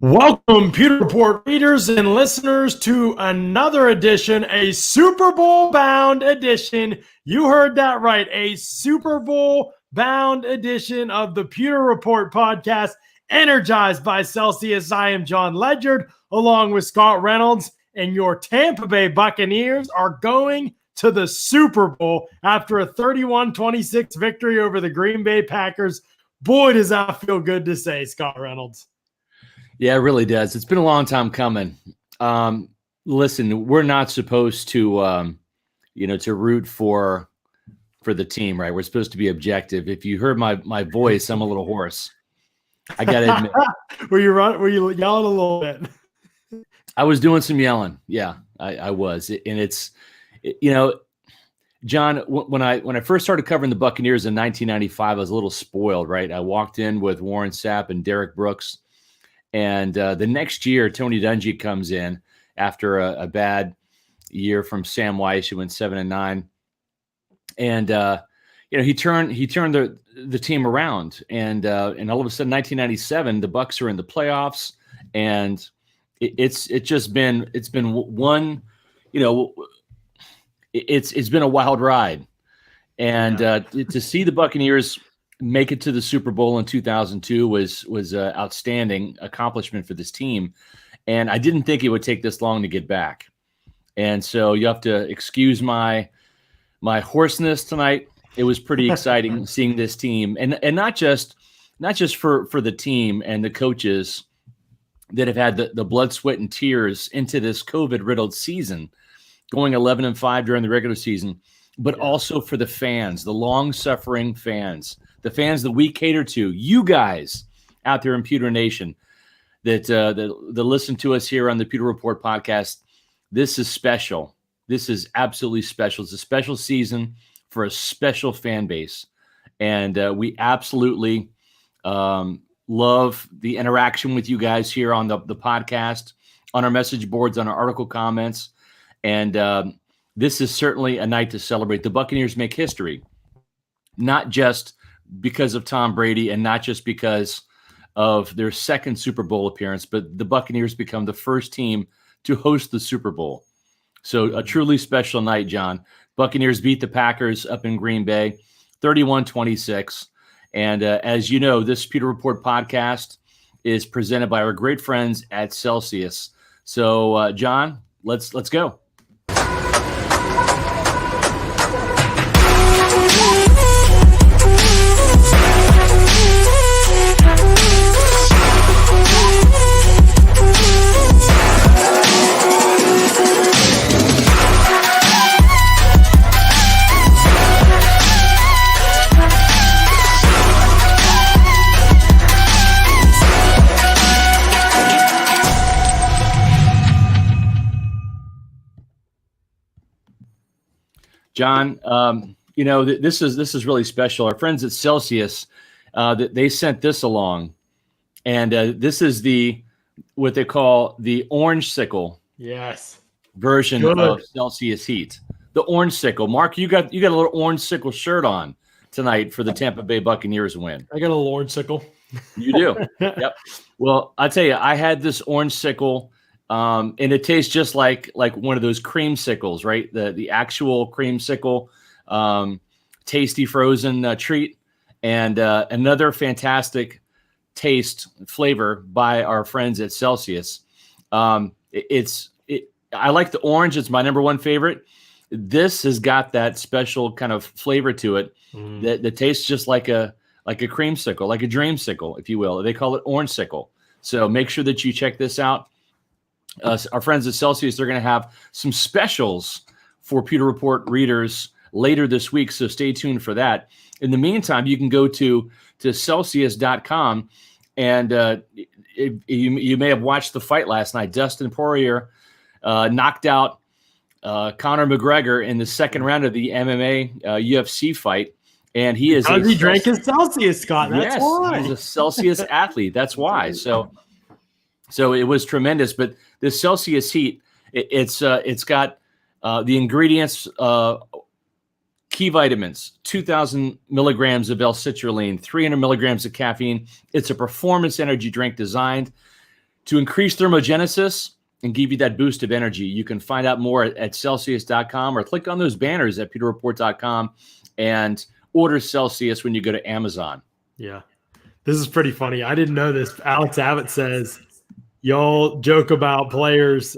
Welcome, Pewter Report readers and listeners, to another edition, a Super Bowl-bound edition. You heard that right, a Super Bowl-bound edition of the Pewter Report podcast, energized by Celsius. I am John Ledyard, along with Scott Reynolds, and your Tampa Bay Buccaneers are going to the Super Bowl after a 31-26 victory over the Green Bay Packers. Boy, does that feel good to say, Scott Reynolds. Yeah, it really does. It's been a long time coming. Listen, we're not supposed to, to root for the team, right? We're supposed to be objective. If you heard my voice, I'm a little hoarse. I got to admit. Were you yelling a little bit? I was doing some yelling. Yeah, I was. And it's, John, when I first started covering the Buccaneers in 1995, I was a little spoiled, right? I walked in with Warren Sapp and Derek Brooks. And the next year, Tony Dungy comes in after a bad year from Sam Weiss, who went 7-9, and he turned the team around, and all of a sudden, 1997, the Bucs are in the playoffs, and it's been one, it's been a wild ride, and to see the Buccaneers make it to the Super Bowl in 2002 was an outstanding accomplishment for this team. And I didn't think it would take this long to get back. And so you have to excuse my hoarseness tonight. It was pretty exciting seeing this team, and not just for the team and the coaches that have had the blood, sweat, and tears into this COVID-riddled season, going 11-5 during the regular season, but also for the fans, the long-suffering fans, the fans that we cater to, you guys out there in Pewter Nation that listen to us here on the Pewter Report podcast. This is special. This is absolutely special. It's a special season for a special fan base. And we absolutely love the interaction with you guys here on the podcast, on our message boards, on our article comments. And this is certainly a night to celebrate. The Buccaneers make history, not just because of Tom Brady and not just because of their second Super Bowl appearance, but the Buccaneers become the first team to host the Super Bowl. So a truly special night, John. Buccaneers beat the Packers up in Green Bay, 31-26. And as you know, this Pewter Report podcast is presented by our great friends at Celsius. So, John, let's go. John, this is really special. Our friends at Celsius, they sent this along, and this is what they call the orange sickle. Yes. Version of Celsius Heat. The orange sickle. Mark, you got a little orange sickle shirt on tonight for the Tampa Bay Buccaneers win. I got a little orange sickle. You do. Yep. Well, I tell you, I had this orange sickle. And it tastes just like one of those creamsicles, right? The actual creamsicle, tasty frozen treat, and another fantastic taste flavor by our friends at Celsius. I like the orange; it's my number one favorite. This has got that special kind of flavor to it that tastes just like a creamsicle, like a dreamsicle, if you will. They call it orange sickle. So make sure that you check this out. Our friends at Celsius, they're going to have some specials for Pewter Report readers later this week, so stay tuned for that. In the meantime, you can go to Celsius.com, and you may have watched the fight last night. Dustin Poirier knocked out Conor McGregor in the second round of the MMA UFC fight, and he is he drank his Celsius, Scott. That's why. He's a Celsius athlete. That's why. So it was tremendous. But this Celsius Heat, it's got the ingredients, key vitamins, 2,000 milligrams of L-citrulline, 300 milligrams of caffeine. It's a performance energy drink designed to increase thermogenesis and give you that boost of energy. You can find out more at Celsius.com or click on those banners at PeterReport.com and order Celsius when you go to Amazon. Yeah. This is pretty funny. I didn't know this. Alex Abbott says, y'all joke about players.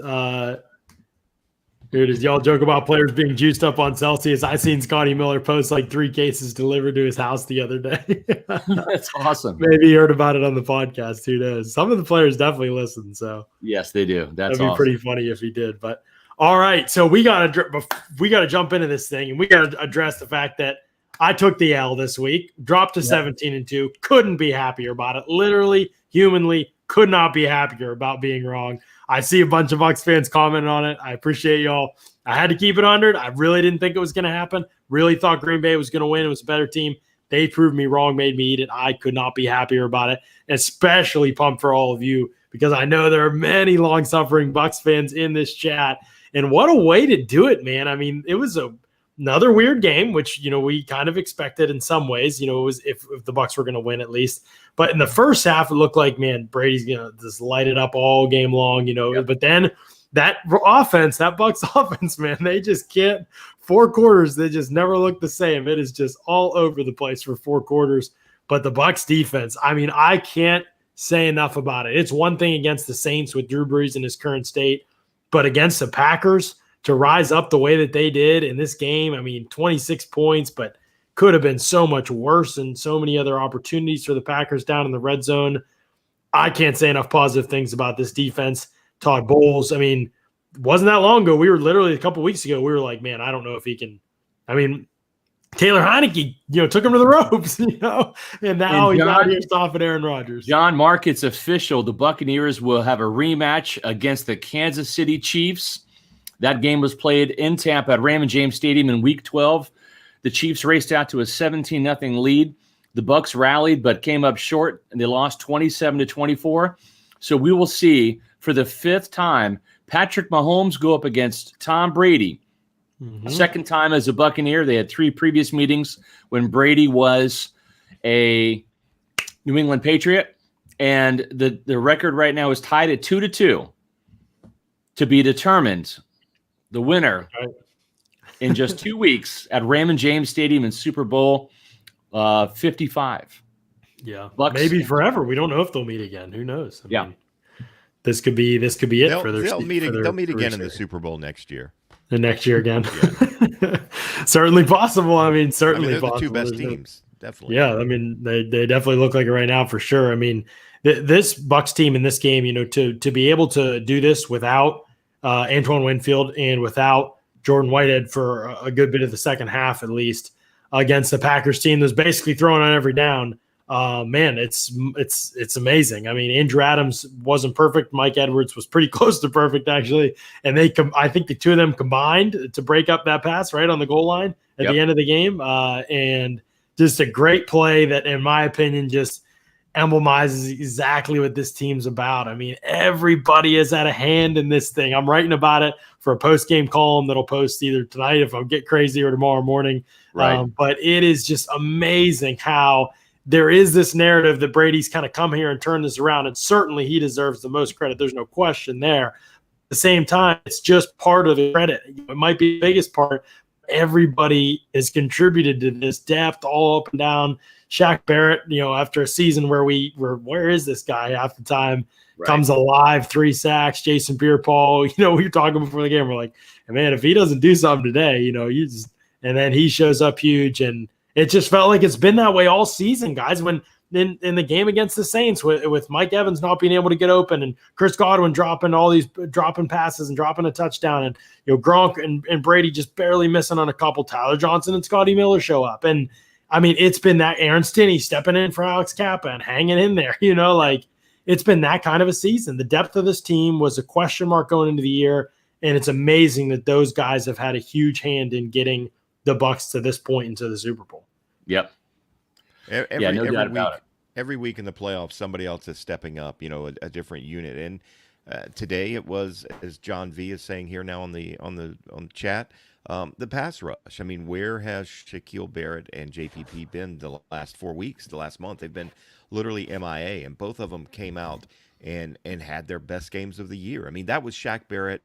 Here it is. Y'all joke about players being juiced up on Celsius. I seen Scotty Miller post like 3 cases delivered to his house the other day. That's awesome. Maybe you heard about it on the podcast. Who knows? Some of the players definitely listen. So yes, they do. That's that'd be pretty funny if he did. But all right, so we got to jump into this thing, and we got to address the fact that I took the L this week, dropped to 17-2. Couldn't be happier about it. Literally, humanly, could not be happier about being wrong. I see a bunch of Bucs fans commenting on it. I appreciate y'all. I had to keep it under it. I really didn't think it was going to happen. Really thought Green Bay was going to win. It was a better team. They proved me wrong, made me eat it. I could not be happier about it. Especially pumped for all of you because I know there are many long-suffering Bucs fans in this chat. And what a way to do it, man. I mean, it was another weird game, which, we kind of expected in some ways. It was if the Bucs were going to win at least. But in the first half, it looked like, man, Brady's going to just light it up all game long, Yep. But then that offense, that Bucs offense, man, they just can't. 4 quarters, they just never look the same. It is just all over the place for 4 quarters. But the Bucs defense, I mean, I can't say enough about it. It's one thing against the Saints with Drew Brees in his current state, but against the Packers to rise up the way that they did in this game, I mean, 26 points, but could have been so much worse and so many other opportunities for the Packers down in the red zone. I can't say enough positive things about this defense. Todd Bowles, I mean, wasn't that long ago. We were literally a couple weeks ago, we were like, man, I don't know if he can. I mean, Taylor Heineke, took him to the ropes, and now he's out here stopping Aaron Rodgers. John, Mark, it's official. The Buccaneers will have a rematch against the Kansas City Chiefs. That game was played in Tampa at Raymond James Stadium in Week 12. The Chiefs raced out to a 17-0 lead. The Bucs rallied but came up short, and they lost 27-24. So we will see for the 5th time Patrick Mahomes go up against Tom Brady. Mm-hmm. Second time as a Buccaneer. They had 3 previous meetings when Brady was a New England Patriot. And the record right now is tied at 2-2 to be determined. The winner in just 2 weeks at Raymond James Stadium in Super Bowl 55. Yeah, Bucs. Maybe forever. We don't know if they'll meet again. Who knows? I mean, this could be it for their. They'll meet again in the Super Bowl next year. The next year again. Yeah. Certainly possible. I mean, certainly they're possible. The 2 best teams, definitely. Yeah, I mean, they definitely look like it right now for sure. I mean, this Bucs team in this game, to be able to do this without Antoine Winfield and without Jordan Whitehead for a good bit of the second half, at least against the Packers team that's basically throwing on every down. Man, it's amazing. I mean, Andrew Adams wasn't perfect. Mike Edwards was pretty close to perfect, actually. And I think the 2 of them combined to break up that pass right on the goal line at the end of the game. And just a great play that, in my opinion, just emblemizes exactly what this team's about. I mean, everybody has had a hand in this thing. I'm writing about it for a post-game column that'll post either tonight if I get crazy or tomorrow morning. Right. But it is just amazing how there is this narrative that Brady's kind of come here and turned this around, and certainly he deserves the most credit. There's no question there. At the same time, it's just part of the credit. It might be the biggest part. Everybody has contributed to this depth all up and down. Shaq Barrett, after a season where where is this guy half the time, comes alive, 3 sacks. Jason Pierre-Paul, we were talking before the game. We're like, man, if he doesn't do something today, and then he shows up huge. And it just felt like it's been that way all season, guys. When in the game against the Saints with Mike Evans not being able to get open and Chris Godwin dropping passes and dropping a touchdown, and Gronk and Brady just barely missing on a couple. Tyler Johnson and Scotty Miller show up. And I mean, it's been that Aaron Stinney stepping in for Alex Kappa and hanging in there, it's been that kind of a season. The depth of this team was a question mark going into the year. And it's amazing that those guys have had a huge hand in getting the Bucs to this point into the Super Bowl. Yep. No doubt about it. Every week in the playoffs, somebody else is stepping up, a different unit. And today it was, as John V is saying here now on the chat, the pass rush. I mean, where has Shaquille Barrett and JPP been the last 4 weeks, the last month? They've been literally MIA, and both of them came out and had their best games of the year. I mean, that was Shaq Barrett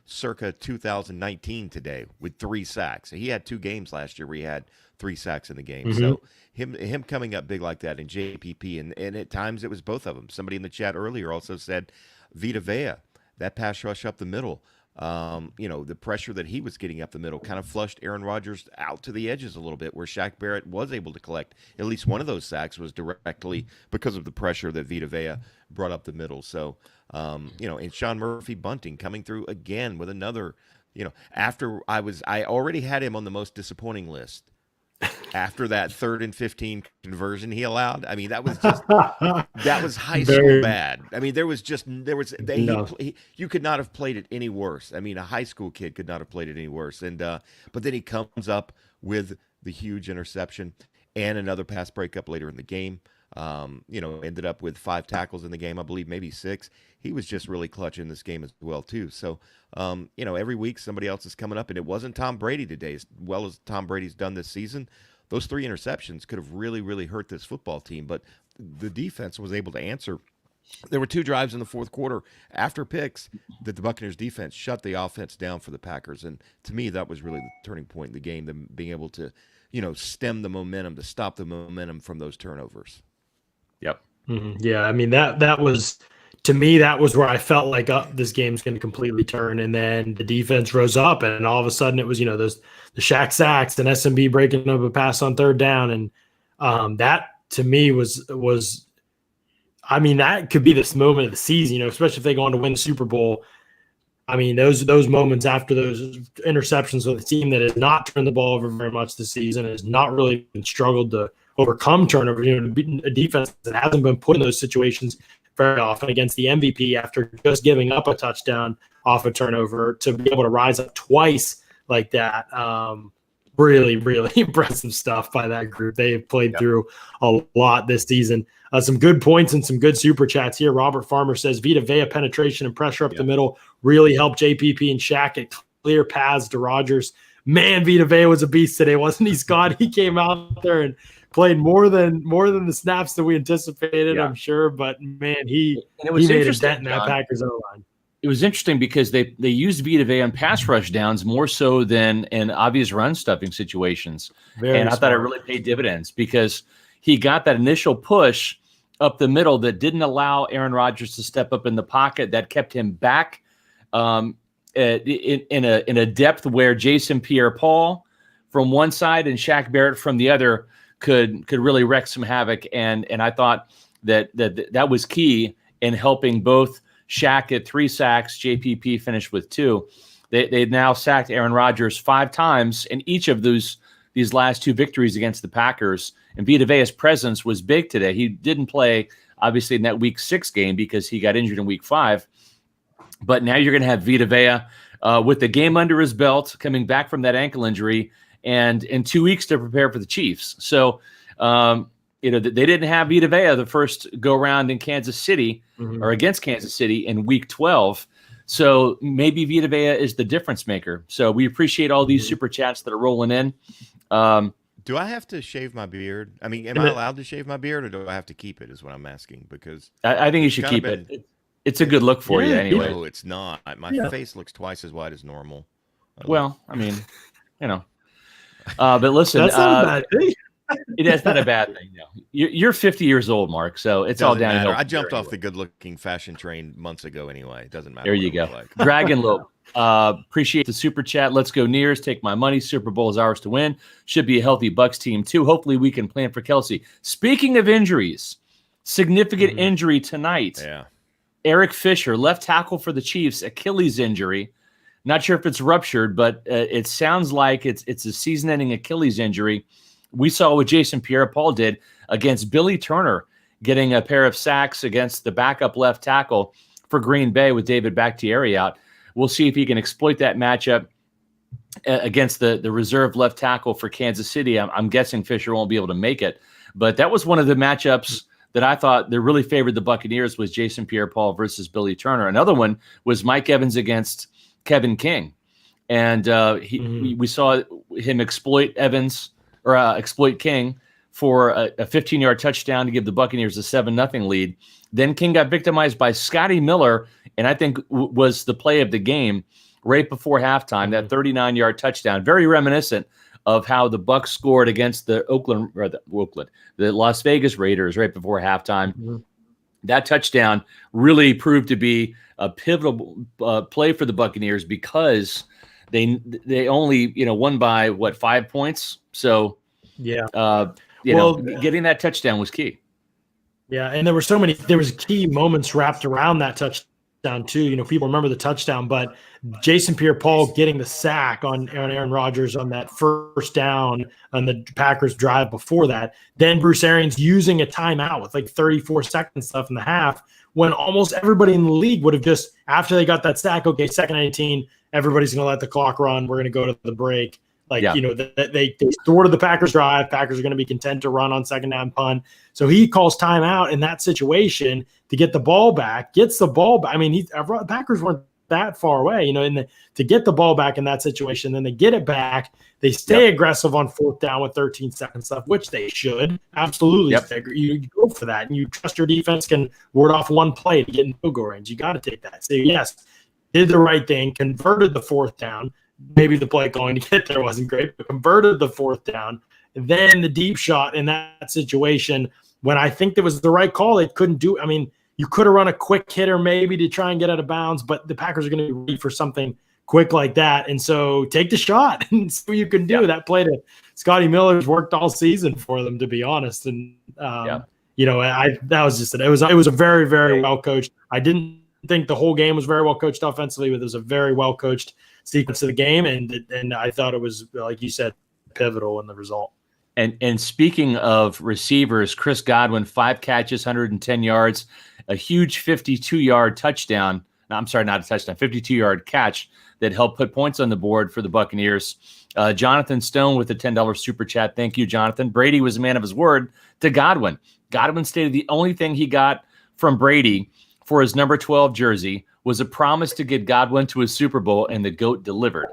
circa 2019 today with 3 sacks. He had 2 games last year where he had 3 sacks in the game. Mm-hmm. So him coming up big like that in JPP, and at times it was both of them. Somebody in the chat earlier also said Vita Vea, that pass rush up the middle. The pressure that he was getting up the middle kind of flushed Aaron Rodgers out to the edges a little bit, where Shaq Barrett was able to collect at least one of those sacks was directly because of the pressure that Vita Vea brought up the middle. So, and Sean Murphy Bunting coming through again with another, after I already had him on the most disappointing list. After that 3rd and 15 conversion he allowed, I mean, that was high school bad. I mean, you could not have played it any worse. I mean, a high school kid could not have played it any worse. And but then he comes up with the huge interception and another pass breakup later in the game. Ended up with 5 tackles in the game, I believe, maybe 6. He was just really clutch in this game as well, too. So, every week somebody else is coming up, and it wasn't Tom Brady today, as well as Tom Brady's done this season. Those 3 interceptions could have really, really hurt this football team, but the defense was able to answer. There were 2 drives in the fourth quarter after picks that the Buccaneers defense shut the offense down for the Packers, and to me, that was really the turning point in the game, them being able to, stem the momentum, to stop the momentum from those turnovers. Yep. Mm-hmm. Yeah, I mean, that was, to me, that was where I felt like this game's going to completely turn, and then the defense rose up, and all of a sudden it was, the Shaq sacks and SMB breaking up a pass on 3rd down, and that to me was, I mean, that could be this moment of the season, especially if they go on to win the Super Bowl. I mean, those moments after those interceptions with a team that has not turned the ball over very much this season, has not really struggled to overcome turnover, a defense that hasn't been put in those situations very often against the MVP after just giving up a touchdown off a turnover, to be able to rise up twice like that. Really, really impressive stuff by that group. They have played through a lot this season. Some good points and some good super chats here. Robert Farmer says Vita Vea penetration and pressure up the middle really helped JPP and Shaq get clear paths to Rodgers. Man, Vita Vea was a beast today, wasn't he, Scott? He came out there and played more than the snaps that we anticipated, I'm sure. But man, he made a dent in that Packers O-line. It was interesting because they used Vita Vea on pass rush downs more so than in obvious run stuffing situations. I thought it really paid dividends because he got that initial push up the middle that didn't allow Aaron Rodgers to step up in the pocket. That kept him back in a depth where Jason Pierre-Paul from one side and Shaq Barrett from the other could really wreak some havoc. And I thought that was key in helping both Shaq at 3 sacks, JPP finished with 2. They've now sacked Aaron Rodgers 5 times in each of these last 2 victories against the Packers. And Vita Vea's presence was big today. He didn't play, obviously, in that Week 6 game because he got injured in Week 5. But now you're going to have Vita Vea with the game under his belt, coming back from that ankle injury, and in 2 weeks to prepare for the Chiefs. So, they didn't have Vita Vea the first go-around in Kansas City or against Kansas City in Week 12. So maybe Vita Vea is the difference maker. So we appreciate all these super chats that are rolling in. Do I have to shave my beard? I mean, am I allowed to shave my beard, or do I have to keep it is what I'm asking? Because I think you should keep it. It's a good look for you anyway. No, it's not. My face looks twice as wide as normal. Well, I mean, but listen. That's not a bad thing. It's not a bad thing. No. You're 50 years old, Mark, so it's all downhill. I jumped off the good-looking fashion train months ago anyway. It doesn't matter. There you go. Dragon Lope. Appreciate the super chat. Let's go Nears. Take my money. Super Bowl is ours to win. Should be a healthy Bucs team, too. Hopefully we can plan for Kelsey. Speaking of injuries, significant injury tonight. Yeah. Eric Fisher, left tackle for the Chiefs, Achilles injury. Not sure if it's ruptured, but it sounds like it's a season-ending Achilles injury. We saw what Jason Pierre-Paul did against Billy Turner, getting a pair of sacks against the backup left tackle for Green Bay with David Bakhtiari out. We'll see if he can exploit that matchup against the reserve left tackle for Kansas City. I'm guessing Fisher won't be able to make it. But that was one of the matchups that I thought that really favored the Buccaneers, was Jason Pierre-Paul versus Billy Turner. Another one was Mike Evans against Kevin King. And we saw him exploit Evans, or exploit King for a 15-yard touchdown to give the Buccaneers a 7-0 lead. Then King got victimized by Scotty Miller, and I think was the play of the game right before halftime, that 39-yard touchdown. Very reminiscent of how the Bucs scored against the Las Vegas Raiders right before halftime. Mm-hmm. That touchdown really proved to be a pivotal play for the Buccaneers because they only won by 5 points. So getting that touchdown was key. Yeah, and there was key moments wrapped around that touchdown too. People remember the touchdown, but Jason Pierre-Paul getting the sack on Aaron Rodgers on that first down on the Packers drive before that. Then Bruce Arians using a timeout with like 34 seconds left in the half when almost everybody in the league would have just, after they got that sack, okay, 2nd and 18, everybody's going to let the clock run. We're going to go to the break. They thwarted the Packers drive. Packers are going to be content to run on 2nd down punt. So he calls timeout in that situation to get the ball back, gets the ball back. I mean, the Packers weren't that far away, to get the ball back in that situation. Then they get it back. They stay aggressive on 4th down with 13 seconds left, which they should. Absolutely. You go for that, and you trust your defense can ward off one play to get in field goal range. You got to take that. So, yes, did the right thing, converted the 4th down. Maybe the play calling to get there wasn't great, but converted the 4th down. And then the deep shot in that situation, when I think that was the right call, they couldn't do. I mean, you could have run a quick hitter maybe to try and get out of bounds, but the Packers are going to be ready for something quick like that. And so take the shot and see what you can do. That play to Scotty Miller's worked all season for them, to be honest. And, that was just it. It was a very, very well coached. I didn't think the whole game was very well coached offensively, but it was a very well coached sequence of the game. And I thought it was, like you said, pivotal in the result. And speaking of receivers, Chris Godwin, 5 catches, 110 yards, a huge 52-yard touchdown. No, I'm sorry, not a touchdown, 52-yard catch that helped put points on the board for the Buccaneers. Jonathan Stone with a $10 super chat. Thank you, Jonathan. Brady was a man of his word to Godwin. Godwin stated the only thing he got from Brady for his number 12 jersey was a promise to get Godwin to a Super Bowl, and the GOAT delivered.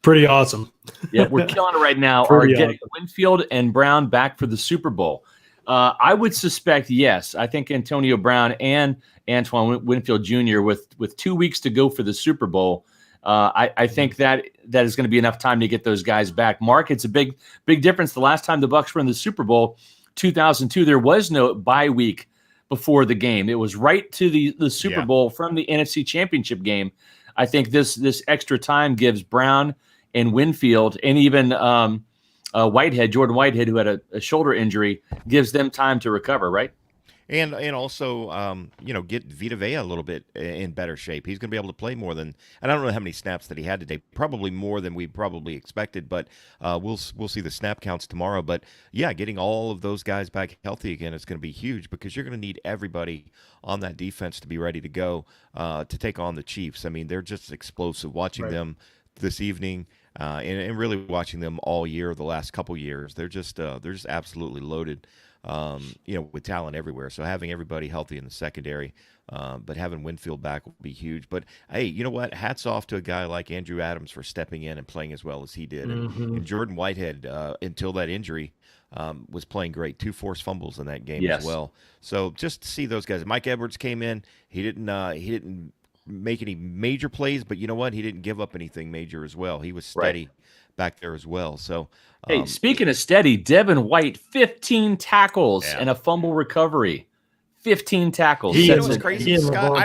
Pretty awesome. Yeah, we're killing it right now. Are getting Winfield and Brown back for the Super Bowl? I would suspect yes. I think Antonio Brown and Antoine Winfield Jr. with 2 weeks to go for the Super Bowl, I think that is going to be enough time to get those guys back. Mark, it's a big difference. The last time the Bucs were in the Super Bowl, 2002, there was no bye week before the game. It was right to the Super Bowl from the NFC Championship game. I think this extra time gives Brown and Winfield and even Jordan Whitehead, who had a shoulder injury, gives them time to recover, right? And also, get Vita Vea a little bit in better shape. He's going to be able to play more than, and I don't know how many snaps that he had today. Probably more than we probably expected, but we'll see the snap counts tomorrow. But yeah, getting all of those guys back healthy again is going to be huge because you're going to need everybody on that defense to be ready to go to take on the Chiefs. I mean, they're just explosive. Watching them this evening. And really watching them all year, the last couple years, they're just absolutely loaded, with talent everywhere. So having everybody healthy in the secondary, but having Winfield back will be huge. But hey, you know what? Hats off to a guy like Andrew Adams for stepping in and playing as well as he did. And Jordan Whitehead, until that injury, was playing great. 2 forced fumbles in that game as well. So just to see those guys. Mike Edwards came in. He didn't make any major plays, but you know what? He didn't give up anything major as well. He was steady back there as well. So, hey, speaking of steady, Devin White, 15 tackles and a fumble recovery. 15 tackles. You know what's crazy, Scott?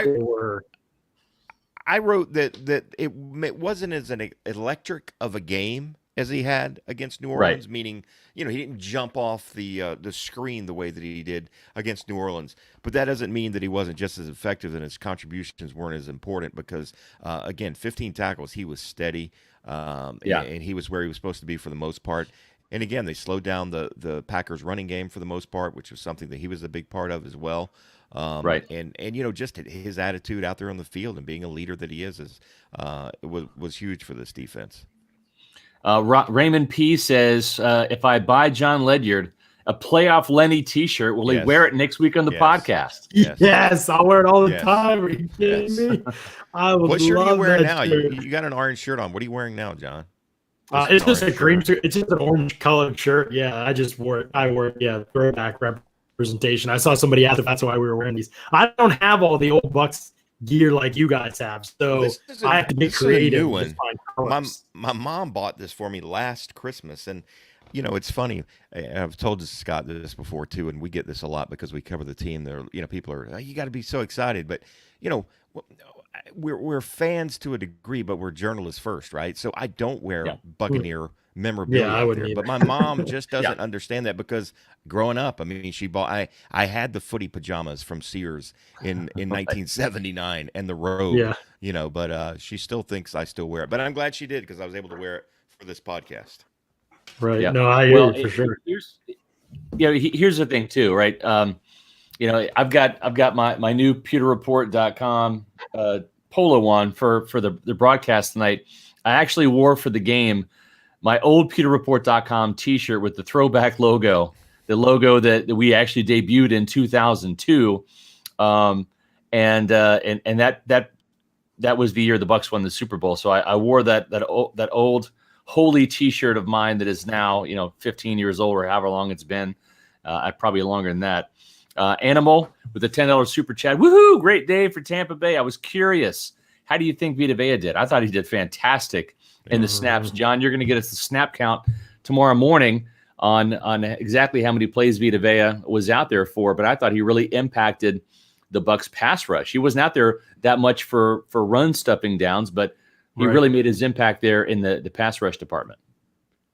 I wrote that it wasn't as an electric of a game as he had against New Orleans, meaning, he didn't jump off the screen the way that he did against New Orleans. But that doesn't mean that he wasn't just as effective and his contributions weren't as important because, again, 15 tackles, he was steady, and he was where he was supposed to be for the most part. And, again, they slowed down the Packers' running game for the most part, which was something that he was a big part of as well. And just his attitude out there on the field and being a leader that he is was huge for this defense. Raymond P. says, if I buy John Ledyard a playoff Lenny T-shirt, will he wear it next week on the podcast? Yes, I'll wear it all the time. Are you kidding me? I would what shirt are you wearing now? Shirt. You got an orange shirt on. What are you wearing now, John? It's just a green shirt. It's just an orange colored shirt. Yeah, I just wore it. I wore it. Yeah, throwback representation. I saw somebody ask if that's why we were wearing these. I don't have all the old Bucs gear like you guys have, so I have to get creative. This is a new one. My mom bought this for me last Christmas, and it's funny. I've told Scott this before too, and we get this a lot because we cover the team. There, people are, "Oh, you got to be so excited," but we're fans to a degree, but we're journalists first, right? So I don't wear Buccaneer memorabilia out there. But my mom just doesn't understand that because growing up, I mean, she bought. I had the footy pajamas from Sears in 1979 and the robe, But she still thinks I still wear it. But I'm glad she did because I was able to wear it for this podcast. Right. Yeah. No, I agree for sure. Here's the thing too, right? I've got my new pewterreport.com polo on for the broadcast tonight. I actually wore for the game my old pewterreport.com t-shirt with the throwback logo, the logo that we actually debuted in 2002. And that was the year the Bucs won the Super Bowl. So I wore that old holy t-shirt of mine that is now, 15 years old or however long it's been. Probably longer than that. Animal with a $10 super chat. Woohoo! Great day for Tampa Bay. I was curious. How do you think Vita Vea did? I thought he did fantastic in the snaps. John, you're going to get us the snap count tomorrow morning on exactly how many plays Vita Vea was out there for, but I thought he really impacted the Bucs pass rush. He wasn't out there that much for run stuffing downs, but he really made his impact there in the pass rush department.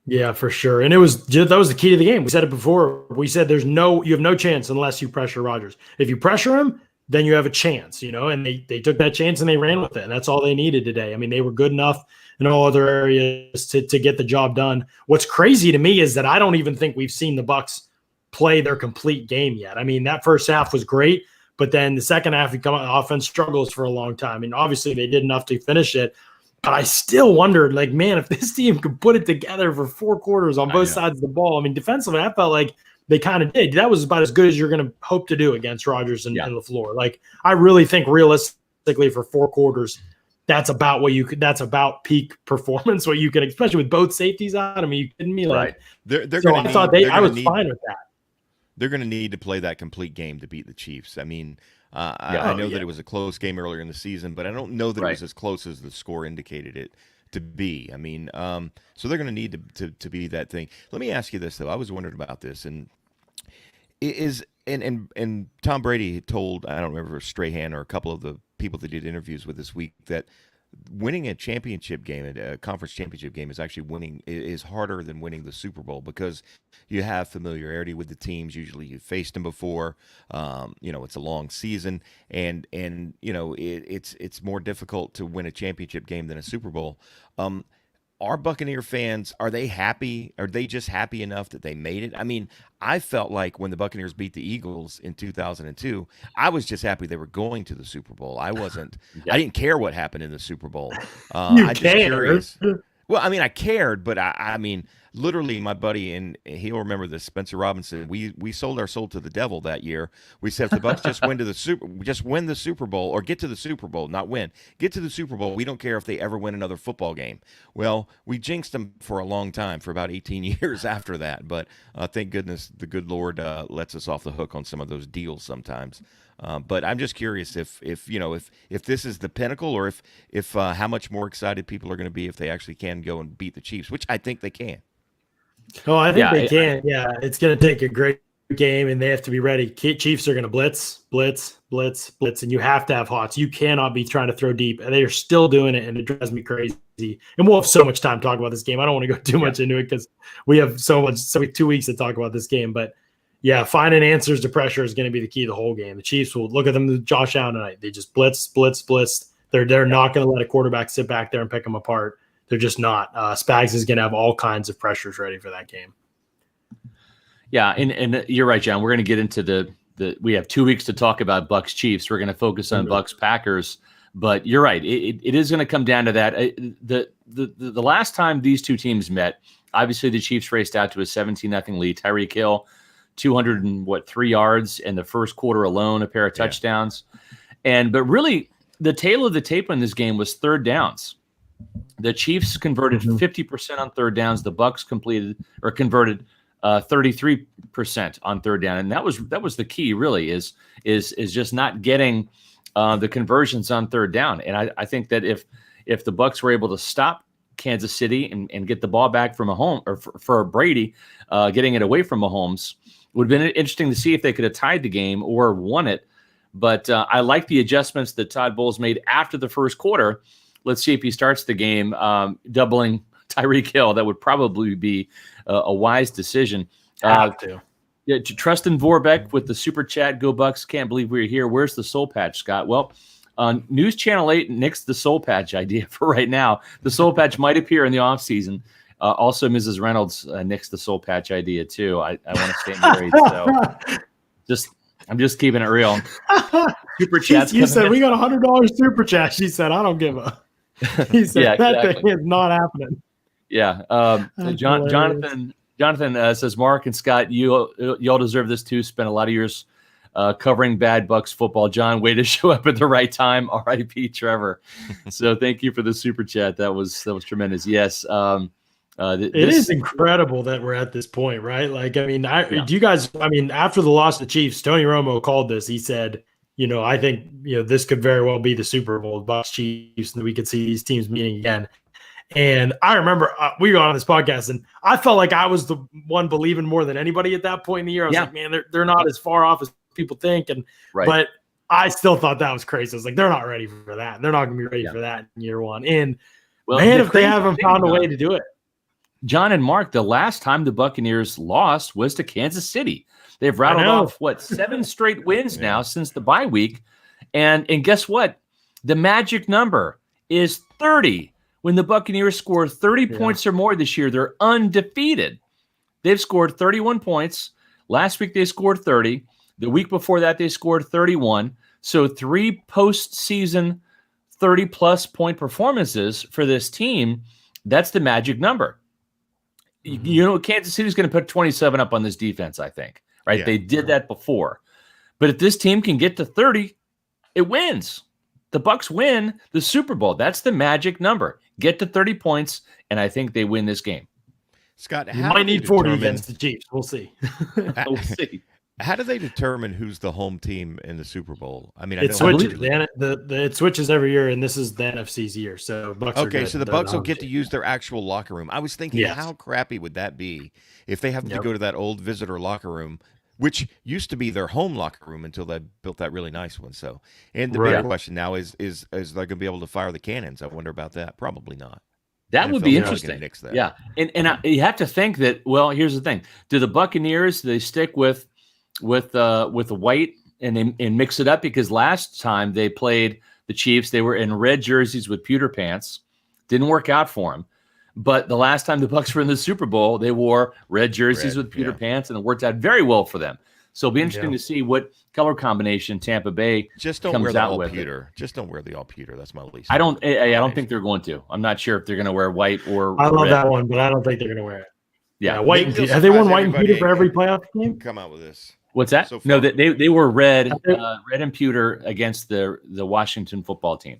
Yeah, for sure. And that was the key to the game. We said it before. We said you have no chance unless you pressure Rodgers. If you pressure him, then you have a chance, and they took that chance and they ran with it. And that's all they needed today. I mean, they were good enough in all other areas to get the job done. What's crazy to me is that I don't even think we've seen the Bucs play their complete game yet. I mean, that first half was great, but then the second half, offense struggles for a long time. I mean, obviously they did enough to finish it. But I still wondered, man, if this team could put it together for 4 quarters on both sides of the ball. I mean, defensively, I felt like they kind of did. That was about as good as you're going to hope to do against Rodgers and LaFleur. I really think realistically for 4 quarters, that's about that's about peak performance. What you could, especially with both safeties out. I mean, you kidding me? Right. I was fine with that. They're going to need to play that complete game to beat the Chiefs. I mean, I know that it was a close game earlier in the season, but I don't know that it was as close as the score indicated it to be. I mean, so they're going to need to be that thing. Let me ask you this though. I was wondering about this, and Tom Brady told, I don't remember, Strahan or a couple of the people that did interviews with this week, that winning a championship game, a conference championship game, is harder than winning the Super Bowl because you have familiarity with the teams. Usually you've faced them before. It's a long season, and it's more difficult to win a championship game than a Super Bowl. Are Buccaneer fans, are they happy? Are they just happy enough that they made it? I mean, I felt like when the Buccaneers beat the Eagles in 2002, I was just happy they were going to the Super Bowl. I wasn't. I didn't care what happened in the Super Bowl. I just curious. Well, I mean, I cared, but I mean, literally, my buddy, and he'll remember this, Spencer Robinson. We sold our soul to the devil that year. We said, if the Bucs just win the Super Bowl, or get to the Super Bowl, not win, get to the Super Bowl. We don't care if they ever win another football game. Well, we jinxed them for a long time, for about 18 years after that. But thank goodness the good Lord lets us off the hook on some of those deals sometimes. But I'm just curious if this is the pinnacle, or if how much more excited people are going to be if they actually can go and beat the Chiefs, which I think they can. Oh, I think they can. It's going to take a great game, and they have to be ready. Chiefs are going to blitz, and you have to have hots. You cannot be trying to throw deep, and they are still doing it, and it drives me crazy. And we'll have so much time to talk about this game. I don't want to go too much into it because we have so 2 weeks to talk about this game. But yeah, finding answers to pressure is going to be the key to the whole game. The Chiefs will look at them, Josh Allen tonight. They just blitz. They're not going to let a quarterback sit back there and pick them apart. They're just not. Spags is going to have all kinds of pressures ready for that game. Yeah, and you're right, John. We're going to get into we have 2 weeks to talk about Bucs Chiefs. We're going to focus on Bucs Packers, but you're right. It is going to come down to that. The last time these two teams met, obviously the Chiefs raced out to a 17-0 lead. Tyreek Hill, 203 yards in the first quarter alone, a pair of touchdowns, but really the tail of the tape in this game was third downs. The Chiefs converted 50% on third downs. The Bucs converted 33% on third down, and that was the key. Really, is just not getting the conversions on third down. And I think that if the Bucs were able to stop Kansas City and get the ball back from Mahomes, or for Brady, getting it away from Mahomes, would have been interesting to see if they could have tied the game or won it. But I like the adjustments that Todd Bowles made after the first quarter. Let's see if he starts the game doubling Tyreek Hill. That would probably be a wise decision. Have to. Yeah, Trustin Vorbeck with the super chat. Go Bucs. Can't believe we're here. Where's the soul patch, Scott? Well, News Channel 8 nixed the soul patch idea for right now. The soul patch might appear in the offseason. Also, Mrs. Reynolds nixed the soul patch idea too. I want to stay married. So I'm just keeping it real. Super chats. You said we got $100 super chat. She said, I don't give a. He said that thing is not happening. Yeah. Jonathan says, Mark and Scott, you all deserve this too. Spent a lot of years covering bad Bucs football. John, way to show up at the right time. R.I.P. Trevor. So thank you for the super chat. That was tremendous. Yes. It is incredible that we're at this point, right? Like, I mean, do you guys? I mean, after the loss to the Chiefs, Tony Romo called this. He said, I think this could very well be the Super Bowl, Bucs Chiefs, and we could see these teams meeting again. And I remember we got on this podcast, and I felt like I was the one believing more than anybody at that point in the year. I was like, man, they're not as far off as people think, but I still thought that was crazy. I was like, they're not ready for that. They're not going to be ready for that in year one. And if they haven't found a way to do it. John and Mark, the last time the Buccaneers lost was to Kansas City. They've rattled off 7 straight wins now since the bye week. And guess what? The magic number is 30. When the Buccaneers score 30 points or more this year, they're undefeated. They've scored 31 points. Last week they scored 30. The week before that they scored 31. So 3 postseason 30-plus point performances for this team. That's the magic number. Kansas City's going to put 27 up on this defense, I think. Right? Yeah. They did that before. But if this team can get to 30, it wins. The Bucs win the Super Bowl. That's the magic number. Get to 30 points, and I think they win this game. Scott, you might need 40 against the Chiefs. We'll see. We'll see. How do they determine who's the home team in the Super Bowl? I mean, it switches. It switches every year, and this is the NFC's year. So Bucs so the Bucs will get to use their actual locker room. I was thinking, how crappy would that be if they have to go to that old visitor locker room, which used to be their home locker room until they built that really nice one. So, and the big question now is they going to be able to fire the cannons? I wonder about that. Probably not. That would be interesting. Yeah, and you have to think that. Well, here's the thing: do the Buccaneers they stick with white and mix it up? Because last time they played the Chiefs, they were in red jerseys with pewter pants. Didn't work out for them. But the last time the Bucs were in the Super Bowl, they wore red jerseys with pewter pants, and it worked out very well for them. So it'll be interesting to see what color combination Tampa Bay comes out with. Just don't wear the all pewter. That's my least. I don't think they're going to. I'm not sure if they're going to wear white or I love red. that one, but I don't think they're going to wear it. Yeah, white. Have they worn white and pewter for every playoff game? Come out with this. What's that? No, they were red and pewter against the Washington football team.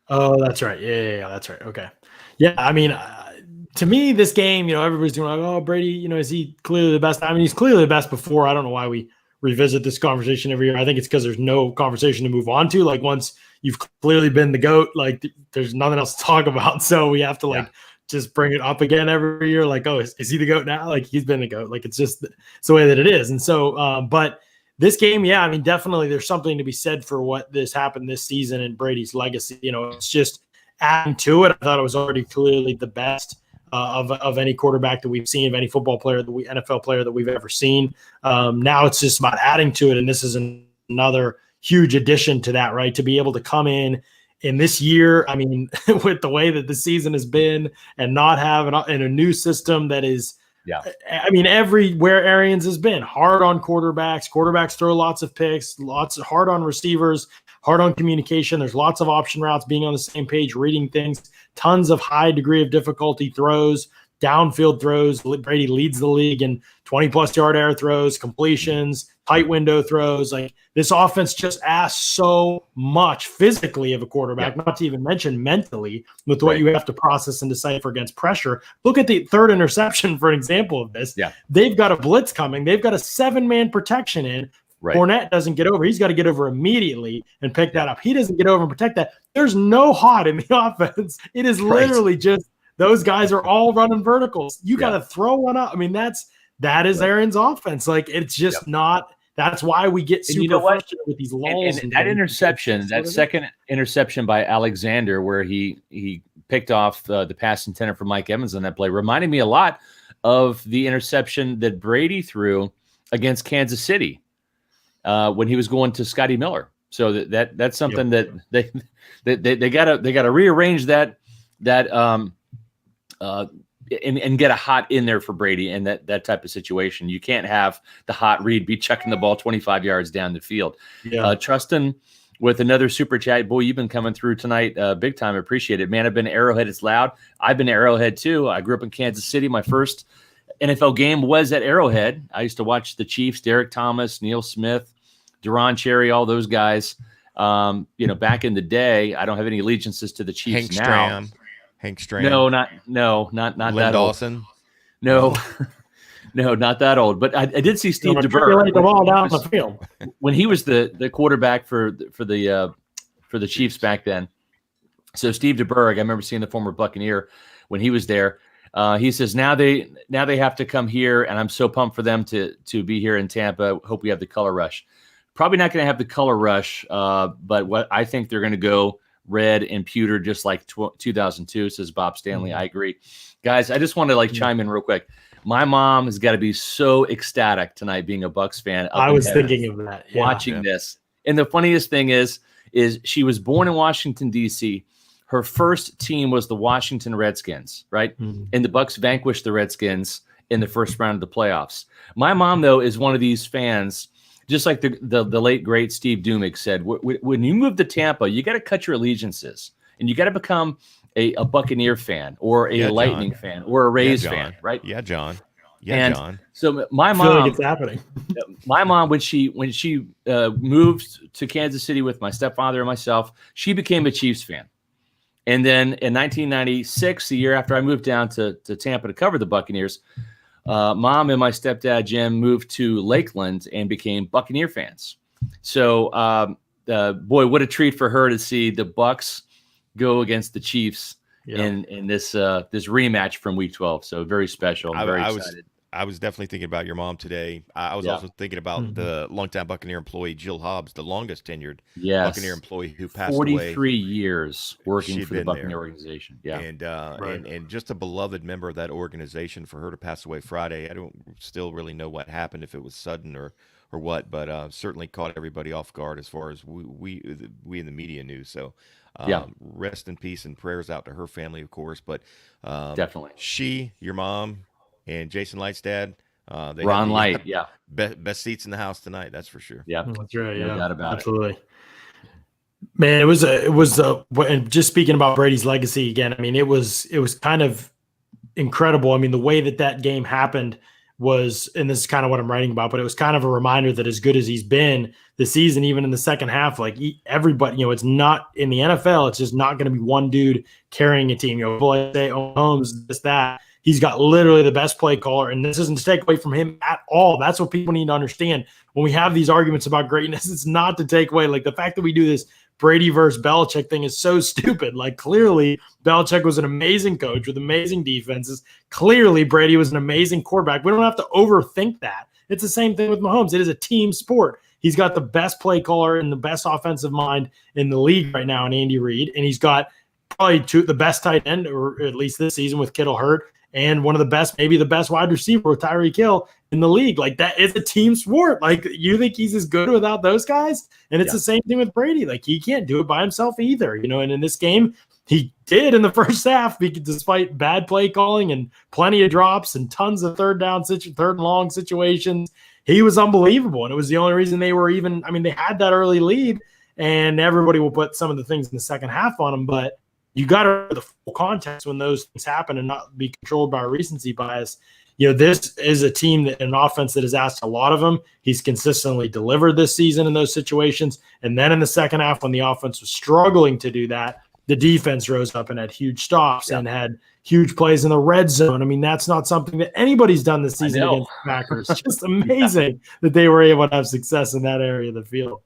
Oh, that's right. Yeah, that's right. Okay. Yeah, I mean, to me, this game, everybody's doing like, oh, Brady, is he clearly the best? I mean, he's clearly the best before. I don't know why we revisit this conversation every year. I think it's because there's no conversation to move on to. Like, once you've clearly been the GOAT, like, there's nothing else to talk about. So we have to just bring it up again every year. Like, oh, is he the GOAT now? Like, he's been the GOAT. Like, it's the way that it is. And so, but this game, I mean, definitely there's something to be said for what this happened this season and Brady's legacy. It's just adding to it. I thought it was already clearly the best of any quarterback that we've seen, of any football player NFL player that we've ever seen. Now it's just about adding to it, and this is another huge addition to that, right? To be able to come in this year, I mean, with the way that the season has been, and not have in a new system that is, I mean, everywhere Arians has been hard on quarterbacks. Quarterbacks throw lots of picks, hard on receivers, hard on communication. There's lots of option routes, being on the same page, reading things, tons of high degree of difficulty throws downfield throws. Brady leads the league in 20-plus yard air throws, completions, tight window throws. Like, this offense just asks so much physically of a quarterback, not to even mention mentally with what you have to process and decipher against pressure. Look at the third interception for an example of this. They've got a blitz coming. They've got a 7-man protection in. Fournette doesn't get over. He's got to get over immediately and pick that up. He doesn't get over and protect that. There's no hot in the offense. It is literally just those guys are all running verticals. You got to throw one up. I mean, that is Aaron's offense. Like, it's just not. That's why we get super frustrated with these lulls. And that interception, that second interception by Alexander, where he picked off the pass intended for Mike Evans on that play, reminded me a lot of the interception that Brady threw against Kansas City when he was going to Scotty Miller. So that's something that they gotta rearrange that and get a hot in there for Brady in that type of situation. You can't have the hot read be chucking the ball 25 yards down the field. Trustin with another super chat. Boy, you've been coming through tonight big time. I appreciate it, man. I've been to Arrowhead. It's loud. I've been to Arrowhead too. I grew up in Kansas City. My first NFL game was at Arrowhead. I used to watch the Chiefs, Derek Thomas, Neil Smith, Deron Cherry, all those guys. Back in the day. I don't have any allegiances to the Chiefs now. Hank Stram. No, not Lynn that Dawson. Old. No, no, not that old. But I did see Steve DeBerg the ball down the field when he was the quarterback for the Chiefs back then. So Steve DeBerg, I remember seeing the former Buccaneer when he was there. He says now they have to come here, and I'm so pumped for them to be here in Tampa. Hope we have the color rush. Probably not going to have the color rush, but what I think they're going to go red and pewter, just like 2002, says Bob Stanley. I agree. Guys, I just want to chime in real quick. My mom has got to be so ecstatic tonight being a Bucs fan. I was thinking of that. Watching this. And the funniest thing is she was born in Washington, D.C. Her first team was the Washington Redskins, right? And the Bucs vanquished the Redskins in the first round of the playoffs. My mom, though, is one of these fans. Just like the late, great Steve Dumick said, when you move to Tampa, you got to cut your allegiances, and you got to become a Buccaneer fan or a Lightning fan or a Rays fan, right? Yeah, John. John. So my mom, I feel like it's happening. My mom, when she moved to Kansas City with my stepfather and myself, she became a Chiefs fan. And then in 1996, the year after I moved down to Tampa to cover the Buccaneers, Mom and my stepdad, Jim, moved to Lakeland and became Buccaneer fans. So, boy, what a treat for her to see the Bucs go against the Chiefs in this rematch from Week 12. So very special. I'm very excited. I was definitely thinking about your mom today. I was also thinking about the longtime Buccaneer employee, Jill Hobbs, the longest tenured Buccaneer employee who passed 43 years working for the Buccaneer organization. Yeah. And just a beloved member of that organization. For her to pass away Friday, I don't still really know what happened, if it was sudden or what, but certainly caught everybody off guard as far as we in the media knew. So rest in peace and prayers out to her family, of course. But definitely your mom, and Jason Light's dad. Ron Light, best seats in the house tonight. That's for sure. Yeah, that's right. No doubt about it. Man, it was and just speaking about Brady's legacy again. I mean, it was kind of incredible. I mean, the way that game happened was, and this is kind of what I'm writing about, but it was kind of a reminder that as good as he's been this season, even in the second half, like everybody, it's not in the NFL. It's just not going to be one dude carrying a team. People like say, oh, Holmes, this, that. He's got literally the best play caller, and this isn't to take away from him at all. That's what people need to understand. When we have these arguments about greatness, it's not to take away. Like, the fact that we do this Brady versus Belichick thing is so stupid. Like, clearly, Belichick was an amazing coach with amazing defenses. Clearly, Brady was an amazing quarterback. We don't have to overthink that. It's the same thing with Mahomes. It is a team sport. He's got the best play caller and the best offensive mind in the league right now in Andy Reid, and he's got probably the best tight end, or at least this season with Kittle hurt, and one of the best, maybe the best wide receiver with Tyreek Hill in the league. Like, that is a team sport. Like, you think he's as good without those guys? And it's the same thing with Brady. Like, he can't do it by himself either, and in this game, he did in the first half, despite bad play calling and plenty of drops and tons of third and long situations. He was unbelievable. And it was the only reason they were they had that early lead, and everybody will put some of the things in the second half on him, but you got to the full context when those things happen and not be controlled by recency bias. This is a team that an offense that has asked a lot of him. He's consistently delivered this season in those situations. And then in the second half, when the offense was struggling to do that, the defense rose up and had huge stops and had huge plays in the red zone. I mean, that's not something that anybody's done this season against the Packers. It's just amazing that they were able to have success in that area of the field.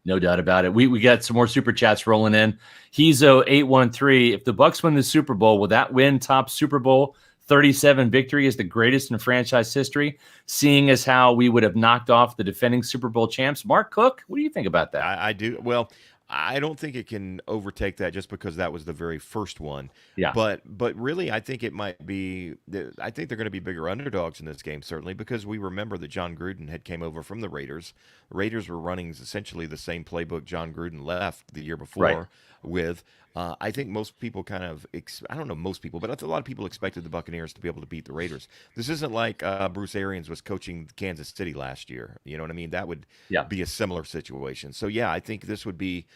No doubt about it. We got some more super chats rolling in. Hezo 813. If the Bucs win the Super Bowl, will that win top Super Bowl 37 victory is the greatest in franchise history, seeing as how we would have knocked off the defending Super Bowl champs? Mark Cook, what do you think about that? I do. Well, I don't think it can overtake that just because that was the very first one. Yeah. But really, I think it might be. I think they're going to be bigger underdogs in this game, certainly, because we remember that John Gruden had came over from the Raiders. The Raiders were running essentially the same playbook John Gruden left the year before with. I think most people kind of, I don't know most people, but a lot of people expected the Buccaneers to be able to beat the Raiders. This isn't like Bruce Arians was coaching Kansas City last year. You know what I mean? That would be a similar situation. So, yeah, I think this would be,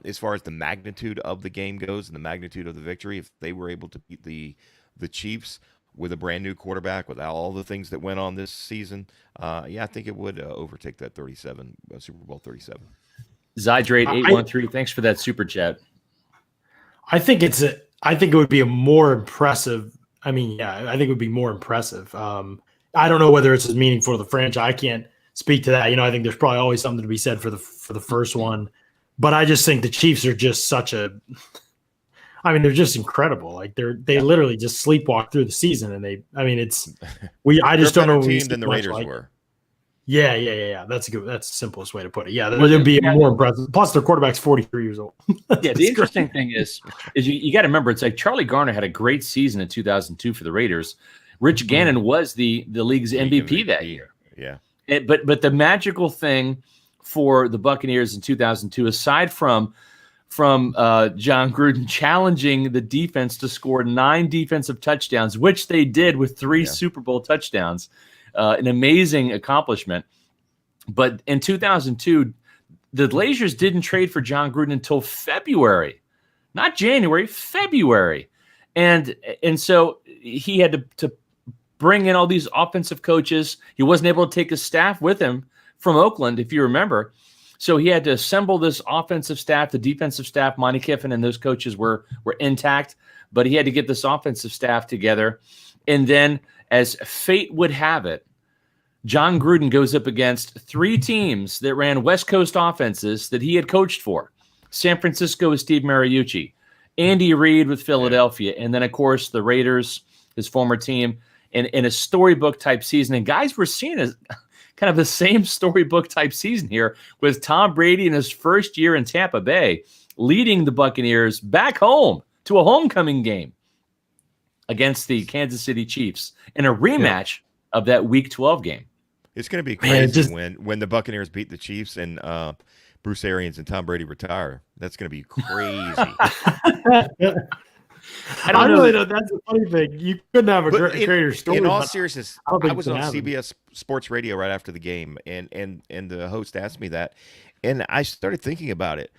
as far as the magnitude of the game goes and the magnitude of the victory, if they were able to beat the Chiefs with a brand new quarterback, without all the things that went on this season, I think it would overtake that 37, Super Bowl 37. Zydrate 813, thanks for that super chat. I think it would be a more impressive. I think it would be more impressive. I don't know whether it's as meaningful to the franchise. I can't speak to that. I think there's probably always something to be said for the first one, but I just think the Chiefs are just they're just incredible. Like they literally just sleepwalk through the season, and I just don't know team than the Raiders were. Yeah. That's the simplest way to put it. Yeah, there'd be more impressive. Plus, their quarterback's 43 years old. Yeah, the interesting thing is you got to remember, it's like Charlie Garner had a great season in 2002 for the Raiders. Rich Gannon was the league's MVP that year. Yeah. But the magical thing for the Buccaneers in 2002, aside from John Gruden challenging the defense to score 9 defensive touchdowns, which they did with 3 Super Bowl touchdowns. An amazing accomplishment. But in 2002, the Glazers didn't trade for John Gruden until February, not January, February. And so he had to bring in all these offensive coaches. He wasn't able to take his staff with him from Oakland, if you remember. So he had to assemble this offensive staff, the defensive staff. Monty Kiffin and those coaches were intact, but he had to get this offensive staff together. And then, as fate would have it, John Gruden goes up against 3 teams that ran West Coast offenses that he had coached for. San Francisco with Steve Mariucci, Andy Reid with Philadelphia, and then, of course, the Raiders, his former team, in a storybook type season. And guys, we're seeing as kind of the same storybook type season here with Tom Brady in his first year in Tampa Bay, leading the Buccaneers back home to a homecoming game against the Kansas City Chiefs in a rematch of that Week 12 game. It's going to be crazy when the Buccaneers beat the Chiefs and Bruce Arians and Tom Brady retire. That's going to be crazy. I really don't. That's a funny thing. You couldn't have a greater story. In all seriousness, I was on CBS Sports Radio right after the game, and the host asked me that, and I started thinking about it.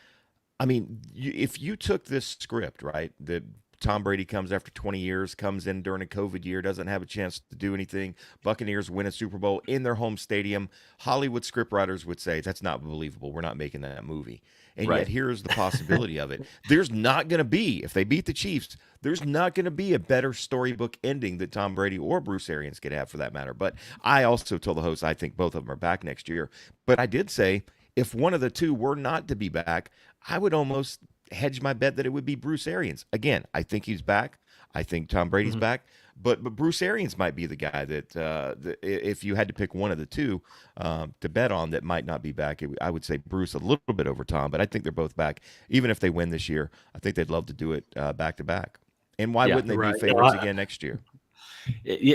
I mean, if you took this script, right, that Tom Brady comes after 20 years, comes in during a COVID year, doesn't have a chance to do anything. Buccaneers win a Super Bowl in their home stadium. Hollywood scriptwriters would say, that's not believable. We're not making that movie. And yet here's the possibility of it. There's not going to be, if they beat the Chiefs, there's not going to be a better storybook ending that Tom Brady or Bruce Arians could have for that matter. But I also told the host I think both of them are back next year. But I did say if one of the two were not to be back, I would almost hedge my bet that it would be Bruce Arians. Again, I think he's back. I think Tom Brady's back. But Bruce Arians might be the guy that if you had to pick one of the two to bet on that might not be back, I would say Bruce a little bit over Tom. But I think they're both back. Even if they win this year, I think they'd love to do it back to back. And why wouldn't they be favorites again next year?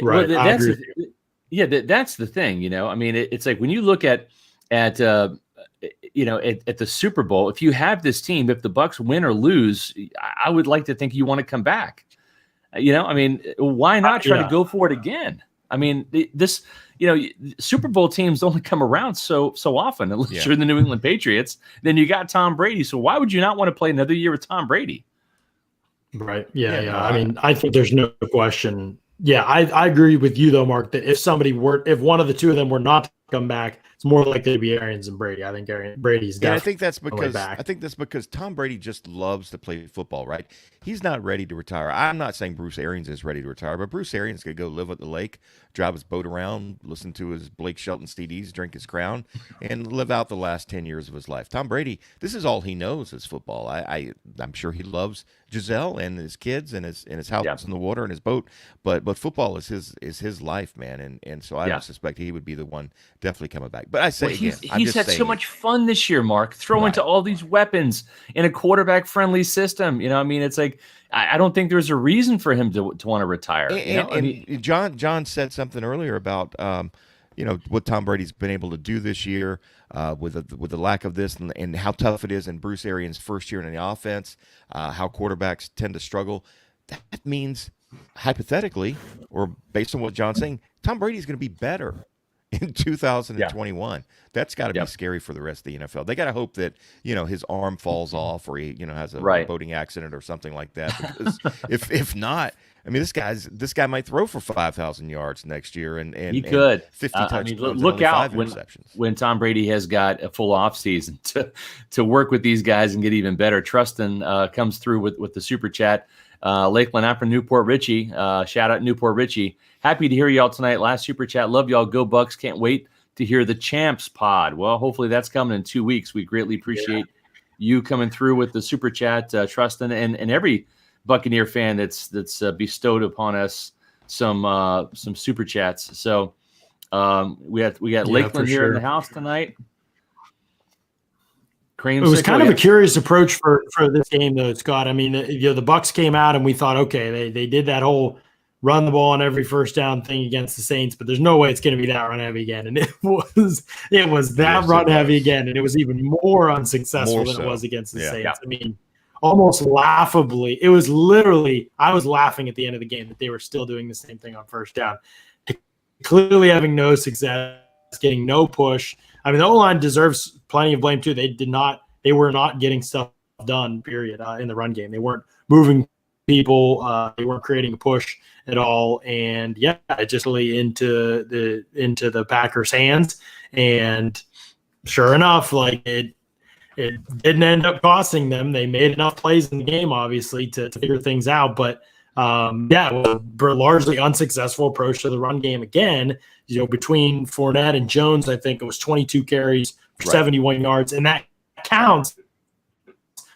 Right. That's the thing. You know, I mean, it's like when you look at the Super Bowl, if you have this team, if the Bucs win or lose, I would like to think you want to come back. You know, I mean, why not try to go for it again? I mean, Super Bowl teams only come around so often, unless you're the New England Patriots. Then you got Tom Brady. So why would you not want to play another year with Tom Brady? Right. Yeah. I mean, I think there's no question. Yeah, I agree with you though, Mark, that if one of the two of them were not to come back, it's more likely to be Arians and Brady. I think Brady's And definitely back. I think that's because Tom Brady just loves to play football, right? He's not ready to retire. I'm not saying Bruce Arians is ready to retire, but Bruce Arians could go live at the lake, drive his boat around, listen to his Blake Shelton CDs, drink his Crown, and live out the last 10 years of his life. Tom Brady, this is all he knows is football. I'm sure he loves Giselle and his kids and his house in the water and his boat, but football is his life, man, and so I don't suspect he would be the one definitely coming back. But I say he's had so much fun this year, Mark, throwing to all these weapons in a quarterback-friendly system. You know, I mean, it's like I don't think there's a reason for him to want to retire. And John said something earlier about what Tom Brady's been able to do this year with the lack of this and how tough it is in Bruce Arians' first year in the offense, how quarterbacks tend to struggle. That means hypothetically, or based on what John's saying, Tom Brady's going to be better in 2021. That's got to be scary for the rest of the NFL. They got to hope that his arm falls off or he has a boating accident or something like that. Because if not, I mean, this guy might throw for 5,000 yards next year and he could 50 touchdowns. Look out when Tom Brady has got a full offseason to work with these guys and get even better. Trustin comes through with the super chat. Lakeland after Newport Richie. Shout out Newport Richie. Happy to hear y'all tonight. Last super chat. Love y'all. Go Bucs. Can't wait to hear the Champs pod. Well, hopefully that's coming in 2 weeks. We greatly appreciate you coming through with the super chat, Trustin, and every Buccaneer fan that's bestowed upon us some super chats. So we got Lakeland here in the house tonight. It was kind of a curious approach for this game, though, Scott. I mean, the Bucs came out and we thought, okay, they did that whole run the ball on every first down thing against the Saints, but there's no way it's going to be that run heavy again. And it was that run heavy again, and it was even more unsuccessful than it was against the Saints. Yeah. I mean, almost laughably, it was literally, I was laughing at the end of the game that they were still doing the same thing on first down, clearly having no success, getting no push. I mean, the O-line deserves plenty of blame too. They were not getting stuff done, period, in the run game. They weren't moving people. They weren't creating a push at all. And it just really into the Packers' hands. And sure enough, like it didn't end up costing them. They made enough plays in the game, obviously, to figure things out. But it was a largely unsuccessful approach to the run game again. Between Fournette and Jones, I think it was 22 carries for 71 yards, and that counts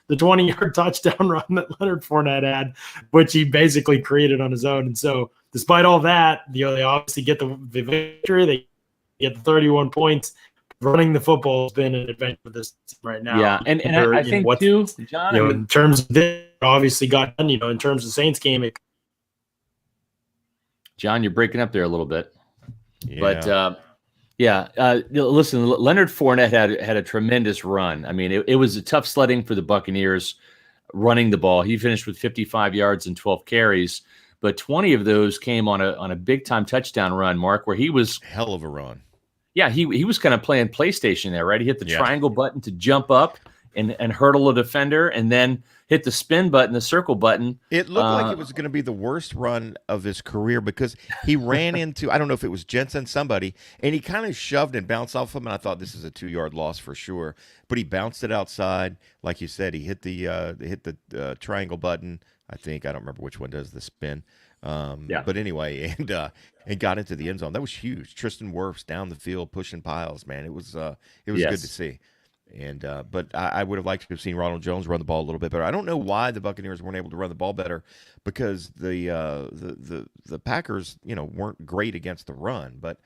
the 20-yard touchdown run that Leonard Fournette had, which he basically created on his own. And so, despite all that, they obviously get the victory. They get the 31 points. Running the football has been an adventure for this team right now. Yeah, and I think too, John. In terms of this, obviously got done. In terms of the Saints game, John, you're breaking up there a little bit. But listen, Leonard Fournette had a tremendous run. I mean, it was a tough sledding for the Buccaneers running the ball. He finished with 55 yards and 12 carries, but 20 of those came on a big time touchdown run, Mark, where he was hell of a run. Yeah, he was kind of playing PlayStation there, right? He hit the triangle button to jump up and hurdle a defender, and then hit the spin button, the circle button. It looked like it was going to be the worst run of his career because he ran into, I don't know if it was Jensen, somebody, and he kind of shoved and bounced off him, and I thought this is a 2-yard loss for sure. But he bounced it outside. Like you said, he hit the triangle button. I don't remember which one does the spin. But anyway, and got into the end zone. That was huge. Tristan Wirfs down the field pushing piles, man. It was good to see. And but I would have liked to have seen Ronald Jones run the ball a little bit better. I don't know why the Buccaneers weren't able to run the ball better, because the Packers weren't great against the run. But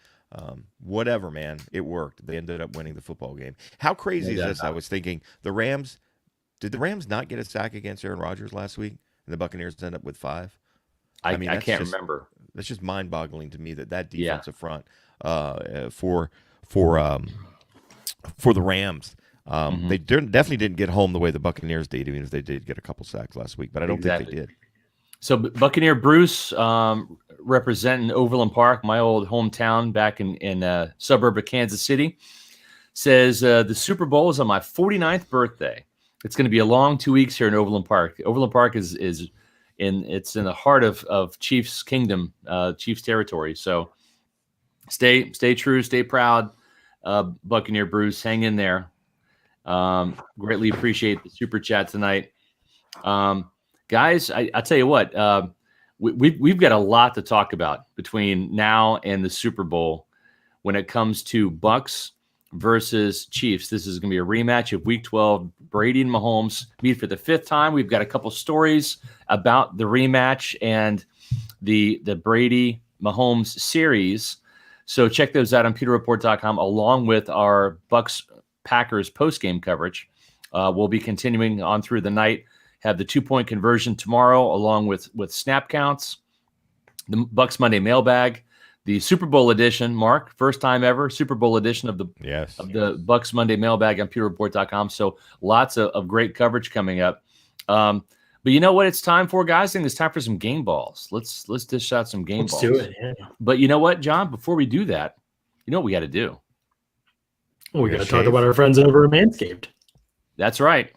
whatever, man, it worked. They ended up winning the football game. How crazy is this? I was thinking did the Rams not get a sack against Aaron Rodgers last week, and the Buccaneers end up with 5? I can't remember. That's just mind-boggling to me that defensive front for the Rams. They definitely didn't get home the way the Buccaneers did, even if they did get a couple sacks last week. But I don't think they did. So Buccaneer Bruce, representing Overland Park, my old hometown back in suburb of Kansas City, says the Super Bowl is on my 49th birthday. It's going to be a long 2 weeks here in Overland Park. Overland Park is it's in the heart of Chiefs Kingdom, Chiefs territory. So stay true, stay proud, Buccaneer Bruce. Hang in there. Greatly appreciate the super chat tonight. Guys, I tell you what, we've got a lot to talk about between now and the Super Bowl when it comes to Bucs versus Chiefs. This is going to be a rematch of Week 12. Brady and Mahomes meet for the 5th time. We've got a couple stories about the rematch and the Brady Mahomes series. So check those out on PeterReport.com along with our Bucs Packers post-game coverage. We'll be continuing on through the night. Have the 2-point conversion tomorrow along with snap counts, the Bucs Monday mailbag, the Super Bowl edition, Mark, first time ever, Super Bowl edition of the Bucs Monday mailbag on PeterReport.com. So lots of great coverage coming up. But you know what it's time for, guys? I think it's time for some game balls. Let's dish out some game balls. Let's do it, yeah. But you know what, John? Before we do that, you know what we got to do? Well, we got to talk about our friends over at Manscaped. That's right.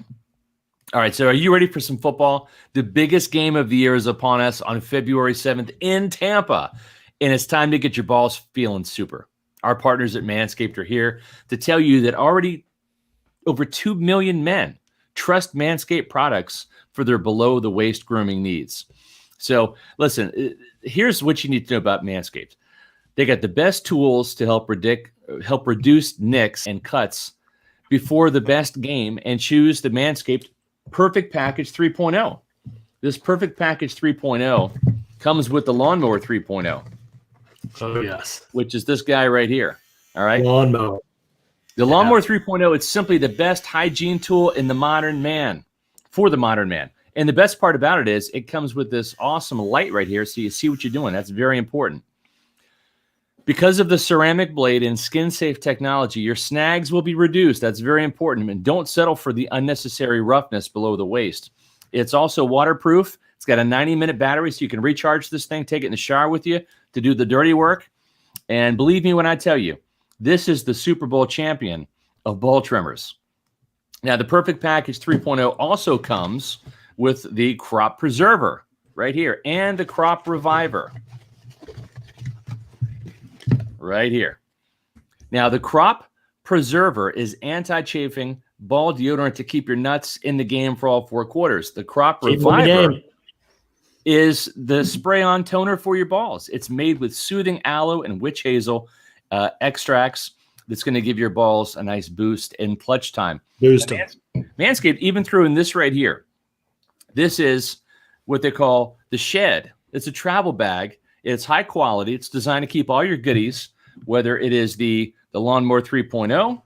All right, so are you ready for some football? The biggest game of the year is upon us on February 7th in Tampa, and it's time to get your balls feeling super. Our partners at Manscaped are here to tell you that already over 2 million men trust Manscaped products for their below-the-waist grooming needs. So listen, here's what you need to know about Manscaped. They got the best tools to help reduce nicks and cuts before the best game, and choose the Manscaped Perfect Package 3.0. This Perfect Package 3.0 comes with the Lawnmower 3.0. Oh, yes. Which is this guy right here. All right. Lawnmower. The Lawnmower 3.0, it's simply the best hygiene tool in the modern man, for the modern man. And the best part about it is it comes with this awesome light right here so you see what you're doing. That's very important. Because of the ceramic blade and skin-safe technology, your snags will be reduced. That's very important. And don't settle for the unnecessary roughness below the waist. It's also waterproof. It's got a 90-minute battery, so you can recharge this thing, take it in the shower with you to do the dirty work. And believe me when I tell you, this is the Super Bowl champion of ball trimmers. Now, the Perfect Package 3.0 also comes with the Crop Preserver right here and the Crop Reviver right here. Now, the Crop Preserver is anti-chafing ball deodorant to keep your nuts in the game for all 4 quarters. The Crop Reviver is the spray-on toner for your balls. It's made with soothing aloe and witch hazel extracts that's going to give your balls a nice boost in clutch time. Manscaped even threw in this right here. This is what they call the Shed. It's a travel bag. It's high quality. It's designed to keep all your goodies, whether it is the Lawnmower 3.0,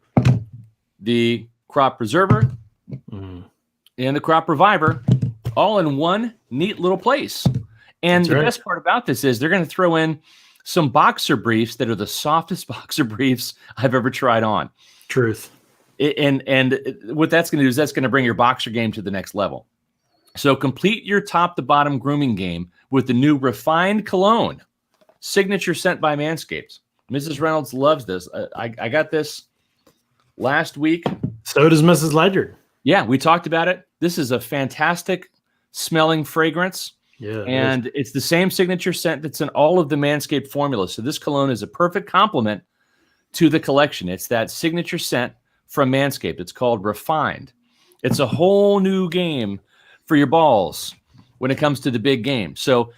the Crop Preserver, and the Crop Reviver, all in one neat little place. And the best part about this is they're going to throw in some boxer briefs that are the softest boxer briefs I've ever tried on. Truth. And what that's going to do is that's going to bring your boxer game to the next level. So complete your top-to-bottom grooming game with the new Refined Cologne, signature scent by Manscaped. Mrs. Reynolds loves this. I got this last week. So does Mrs. Ledger. Yeah, we talked about it. This is a fantastic smelling fragrance. Yeah, and it's the same signature scent that's in all of the Manscaped formulas. So this cologne is a perfect complement to the collection. It's that signature scent from Manscaped. It's called Refined. It's a whole new game for your balls when it comes to the big game. So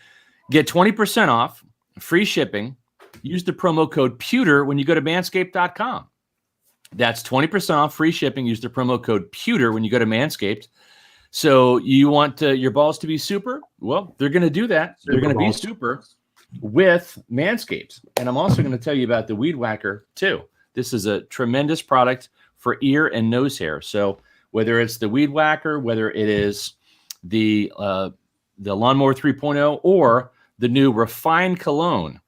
get 20% off, free shipping. Use the promo code PEWTER when you go to manscaped.com. That's 20% off, free shipping. Use the promo code PEWTER when you go to Manscaped. So you want your balls to be super? Well, they're going to do that. They're going to be super with Manscaped. And I'm also going to tell you about the Weed Whacker too. This is a tremendous product for ear and nose hair. So whether it's the Weed Whacker, whether it is the Lawnmower 3.0 or the new Refined Cologne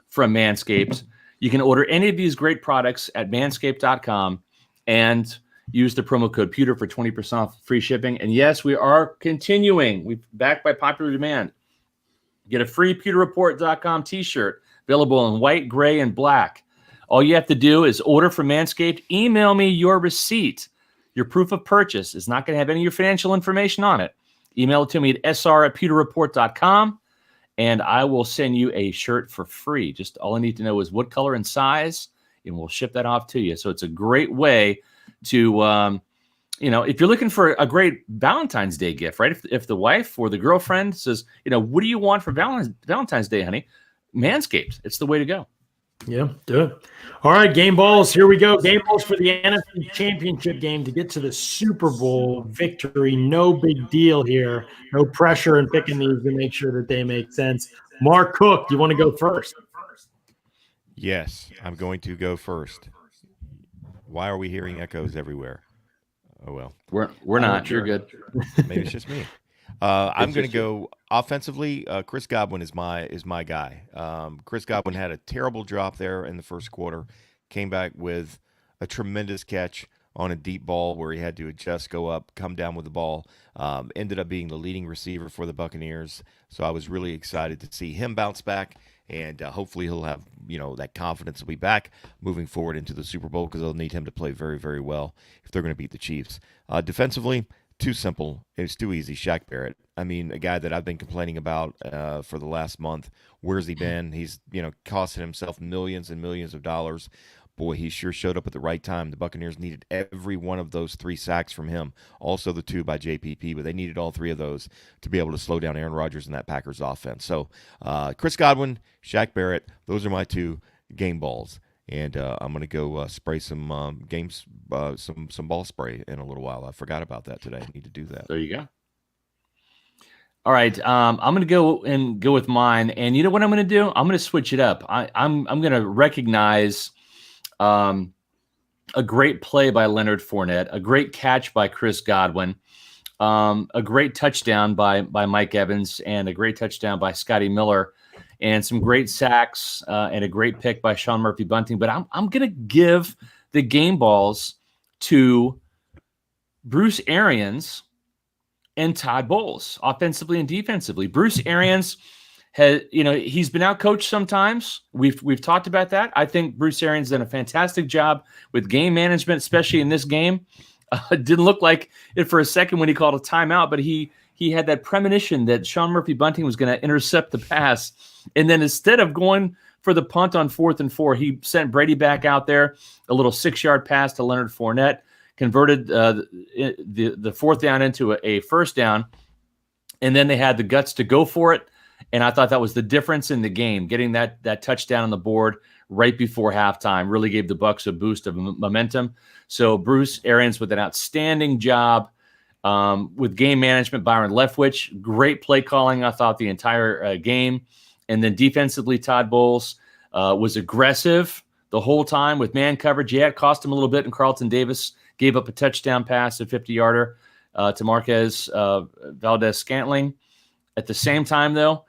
from Manscaped, you can order any of these great products at manscaped.com and use the promo code PEWTER for 20% off free shipping. And yes, we are continuing. We're backed by popular demand. Get a free PeterReport.com t-shirt available in white, gray, and black. All you have to do is order from Manscaped. Email me your receipt. Your proof of purchase is not going to have any of your financial information on it. email it to me at sr@pewterreport.com, and I will send you a shirt for free. Just all I need to know is what color and size, and we'll ship that off to you. So it's a great way to, if you're looking for a great Valentine's Day gift, right? If the wife or the girlfriend says, what do you want for Valentine's Day, honey? Manscaped. It's the way to go. Yeah, do it. All right, game balls. Here we go. Game balls for the NFC Championship game to get to the Super Bowl victory. No big deal here. No pressure in picking these to make sure that they make sense. Mark Cook, do you want to go first? Yes, I'm going to go first. Why are we hearing echoes everywhere? Oh, well. We're not. Sure. You're good. Maybe it's just me. I'm going to go offensively. Chris Godwin is my guy. Chris Godwin had a terrible drop there in the first quarter, came back with a tremendous catch on a deep ball where he had to adjust, go up, come down with the ball. Ended up being the leading receiver for the Buccaneers. So I was really excited to see him bounce back, and hopefully he'll have that confidence to be back moving forward into the Super Bowl, because they'll need him to play very, very well if they're going to beat the Chiefs. Defensively, too simple. It's too easy. Shaq Barrett. I mean, a guy that I've been complaining about for the last month. Where's he been? He's, costing himself millions and millions of dollars. Boy, he sure showed up at the right time. The Buccaneers needed every one of those 3 sacks from him. Also the 2 by JPP, but they needed all 3 of those to be able to slow down Aaron Rodgers and that Packers offense. So Chris Godwin, Shaq Barrett, those are my 2 game balls. And I'm going to go spray some some ball spray in a little while. I forgot about that today. I need to do that. There you go. All right, I'm going to go with mine. And you know what I'm going to do? I'm going to switch it up. I'm going to recognize a great play by Leonard Fournette, a great catch by Chris Godwin, a great touchdown by Mike Evans, and a great touchdown by Scotty Miller, and some great sacks and a great pick by Sean Murphy-Bunting. But I'm going to give the game balls to Bruce Arians and Todd Bowles, offensively and defensively. Bruce Arians has, he's been outcoached sometimes. We've talked about that. I think Bruce Arians done a fantastic job with game management, especially in this game. It didn't look like it for a second when he called a timeout, but he had that premonition that Sean Murphy-Bunting was going to intercept the pass. And then instead of going for the punt on 4th and 4, he sent Brady back out there, a little 6-yard pass to Leonard Fournette, converted the 4th down into a first down, and then they had the guts to go for it. And I thought that was the difference in the game. Getting that touchdown on the board right before halftime really gave the Bucs a boost of momentum. So Bruce Arians with an outstanding job with game management. Byron Leftwich, great play calling, I thought, the entire game. And then defensively, Todd Bowles was aggressive the whole time with man coverage. Yeah, it cost him a little bit, and Carlton Davis gave up a touchdown pass, a 50-yarder to Marquez Valdez-Scantling. At the same time, though,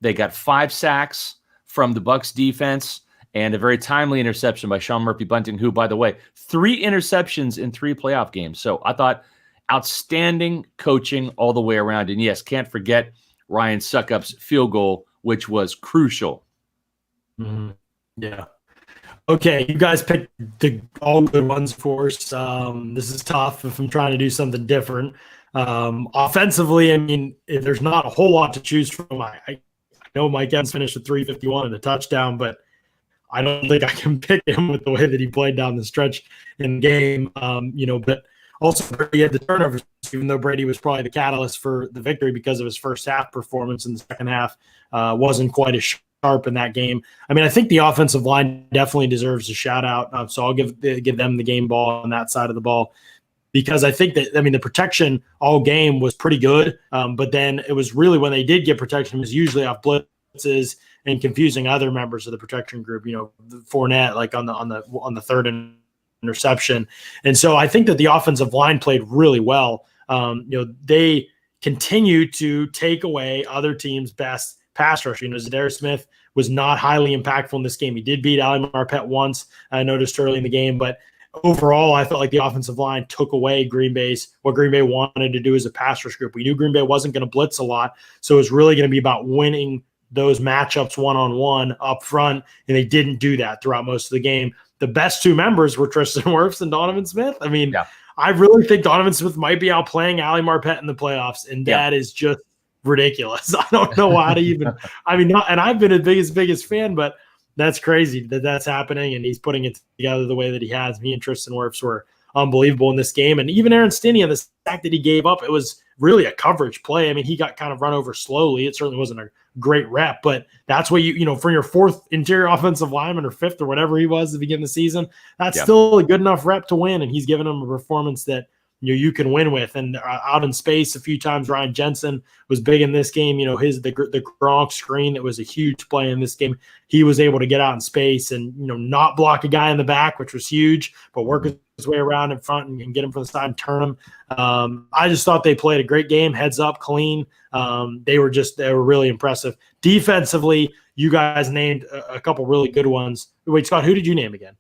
they got 5 sacks from the Bucs defense and a very timely interception by Sean Murphy-Bunting, who, by the way, 3 interceptions in 3 playoff games. So I thought outstanding coaching all the way around. And yes, can't forget Ryan Succop's field goal, which was crucial. Mm-hmm. Yeah. Okay, you guys picked all good ones for us. This is tough if I'm trying to do something different. Offensively, I mean, there's not a whole lot to choose from. I know Mike Evans finished with 351 and a touchdown, but I don't think I can pick him with the way that he played down the stretch in the game. But also Brady had the turnovers, even though Brady was probably the catalyst for the victory because of his first half performance. In the second half, wasn't quite as sharp in that game. I mean, I think the offensive line definitely deserves a shout out. So I'll give them the game ball on that side of the ball, because I think that, the protection all game was pretty good. But then it was really when they did get protection, it was usually off blitzes and confusing other members of the protection group, Fournette, like on the third interception. And so I think that the offensive line played really well. They continue to take away other teams' best pass rush. Zadarius Smith was not highly impactful in this game. He did beat Ali Marpet once, I noticed early in the game, but overall, I felt like the offensive line took away what Green Bay wanted to do as a pass rush group. We knew Green Bay wasn't going to blitz a lot, so it was really going to be about winning those matchups one-on-one up front, and they didn't do that throughout most of the game. The best 2 members were Tristan Wirfs and Donovan Smith. I really think Donovan Smith might be outplaying Ali Marpet in the playoffs, and that is just ridiculous. I don't know how to even. I mean, and I've been his biggest fan, but that's crazy that that's happening, and he's putting it together the way that he has. Me and Tristan Wirfs were unbelievable in this game, and even Aaron Stinney, and the sack that he gave up, it was really a coverage play. I mean, he got kind of run over slowly. It certainly wasn't a great rep, but that's what for your fourth interior offensive lineman or fifth or whatever he was at the beginning of the season, that's still a good enough rep to win, and he's given him a performance that you can win with. And out in space a few times, Ryan Jensen was big in this game. The Gronk screen that was a huge play in this game. He was able to get out in space and not block a guy in the back, which was huge, but work his way around in front and get him from the side and turn him. I just thought they played a great game, heads up, clean. They were really impressive. Defensively, you guys named a couple really good ones. Wait, Scott, who did you name again?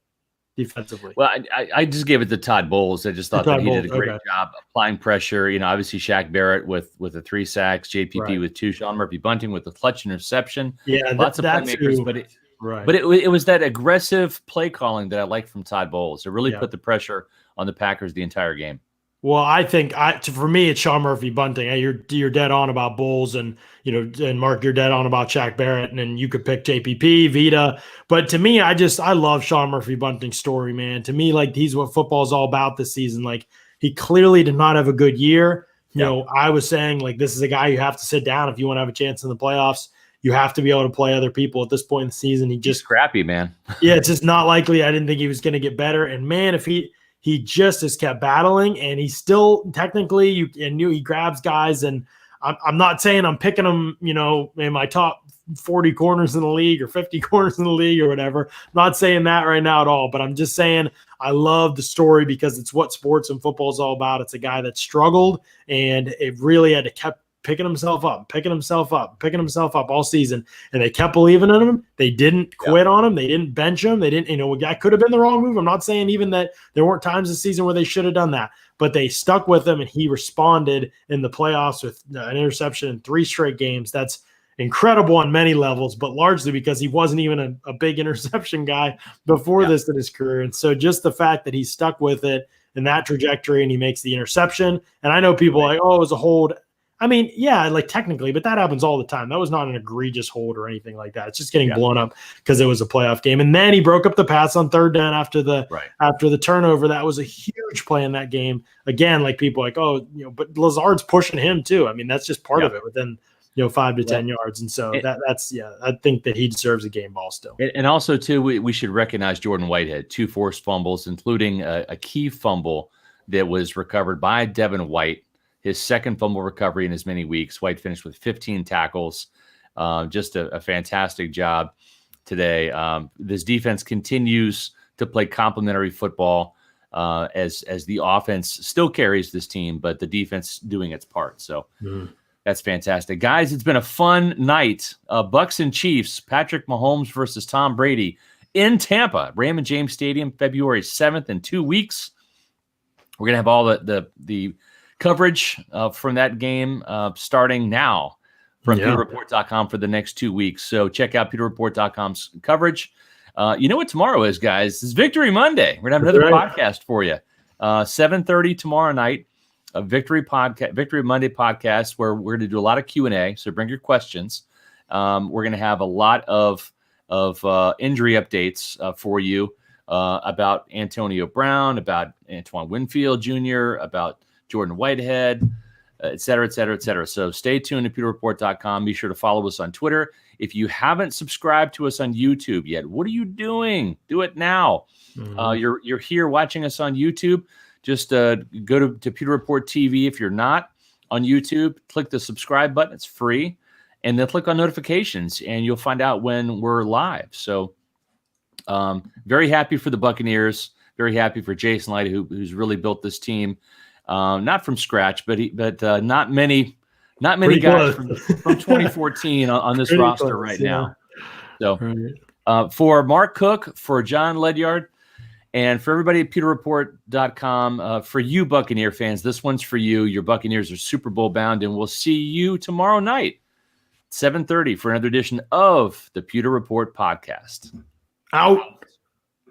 Defensively? Well, I just gave it to Todd Bowles. I just thought that he did a great job applying pressure. Obviously Shaq Barrett with the 3 sacks, JPP with 2, Sean Murphy-Bunting with the clutch interception. Yeah, lots of playmakers, but it was that aggressive play calling that I liked from Todd Bowles. It really put the pressure on the Packers the entire game. Well, I think for me, it's Sean Murphy-Bunting. You're dead on about Bowles, and and Mark, you're dead on about Shaq Barrett, and then you could pick JPP, Vita. But to me, I love Sean Murphy-Bunting's story, man. To me, like, he's what football is all about this season. Like, he clearly did not have a good year. I was saying, like, this is a guy you have to sit down if you want to have a chance in the playoffs. You have to be able to play other people at this point in the season. He's crappy, man. It's just not likely. I didn't think he was going to get better. And man, if he just has kept battling, and he's still technically he grabs guys, and I'm not saying I'm picking him, in my top 40 corners in the league or 50 corners in the league or whatever. I'm not saying that right now at all, but I'm just saying I love the story because it's what sports and football is all about. It's a guy that struggled, and it really had to kept picking himself up all season, and they kept believing in him. They didn't quit on him. They didn't bench him. They didn't, that could have been the wrong move. I'm not saying even that there weren't times this season where they should have done that, but they stuck with him, and he responded in the playoffs with an interception in 3 straight games. That's incredible on many levels, but largely because he wasn't even a big interception guy before this in his career. And so just the fact that he stuck with it in that trajectory, and he makes the interception. And I know people are like, oh, it was a hold. I mean, yeah, like technically, but that happens all the time. That was not an egregious hold or anything like that. It's just getting blown up because it was a playoff game. And then he broke up the pass on 3rd down after the turnover. That was a huge play in that game. Again, like people like, but Lazard's pushing him too. I mean, that's just part of it within 5 to 10 yards. And so that's I think that he deserves a game ball still. And also too, we should recognize Jordan Whitehead, 2 forced fumbles, including a key fumble that was recovered by Devin White. His second fumble recovery in as many weeks. White finished with 15 tackles. Just a fantastic job today. This defense continues to play complementary football as the offense still carries this team, but the defense doing its part. So that's fantastic. Guys, it's been a fun night. Bucs and Chiefs, Patrick Mahomes versus Tom Brady in Tampa, Raymond James Stadium, February 7th in 2 weeks. We're going to have all the coverage from that game starting now from PeterReport.com for the next 2 weeks. So check out PeterReport.com's coverage. You know what tomorrow is, guys? It's Victory Monday. We're going to have another podcast for you. 7:30 tomorrow night, a Victory Monday podcast where we're going to do a lot of Q&A. So bring your questions. We're going to have a lot of injury updates for you about Antonio Brown, about Antoine Winfield Jr., about Jordan Whitehead, et cetera, et cetera, et cetera. So stay tuned to PeterReport.com. Be sure to follow us on Twitter. If you haven't subscribed to us on YouTube yet, what are you doing? Do it now. You're here watching us on YouTube. Just go to Peter Report TV. If you're not on YouTube, click the subscribe button. It's free. And then click on notifications, and you'll find out when we're live. So very happy for the Buccaneers. Very happy for Jason Light, who's really built this team. Not from scratch, but not many Pretty guys from 2014 on this roster right now. So for Mark Cook, for John Ledyard, and for everybody at PeterReport.com, for you Buccaneer fans, this one's for you. Your Buccaneers are Super Bowl bound, and we'll see you tomorrow night, 7:30, for another edition of the Peter Report podcast. Out.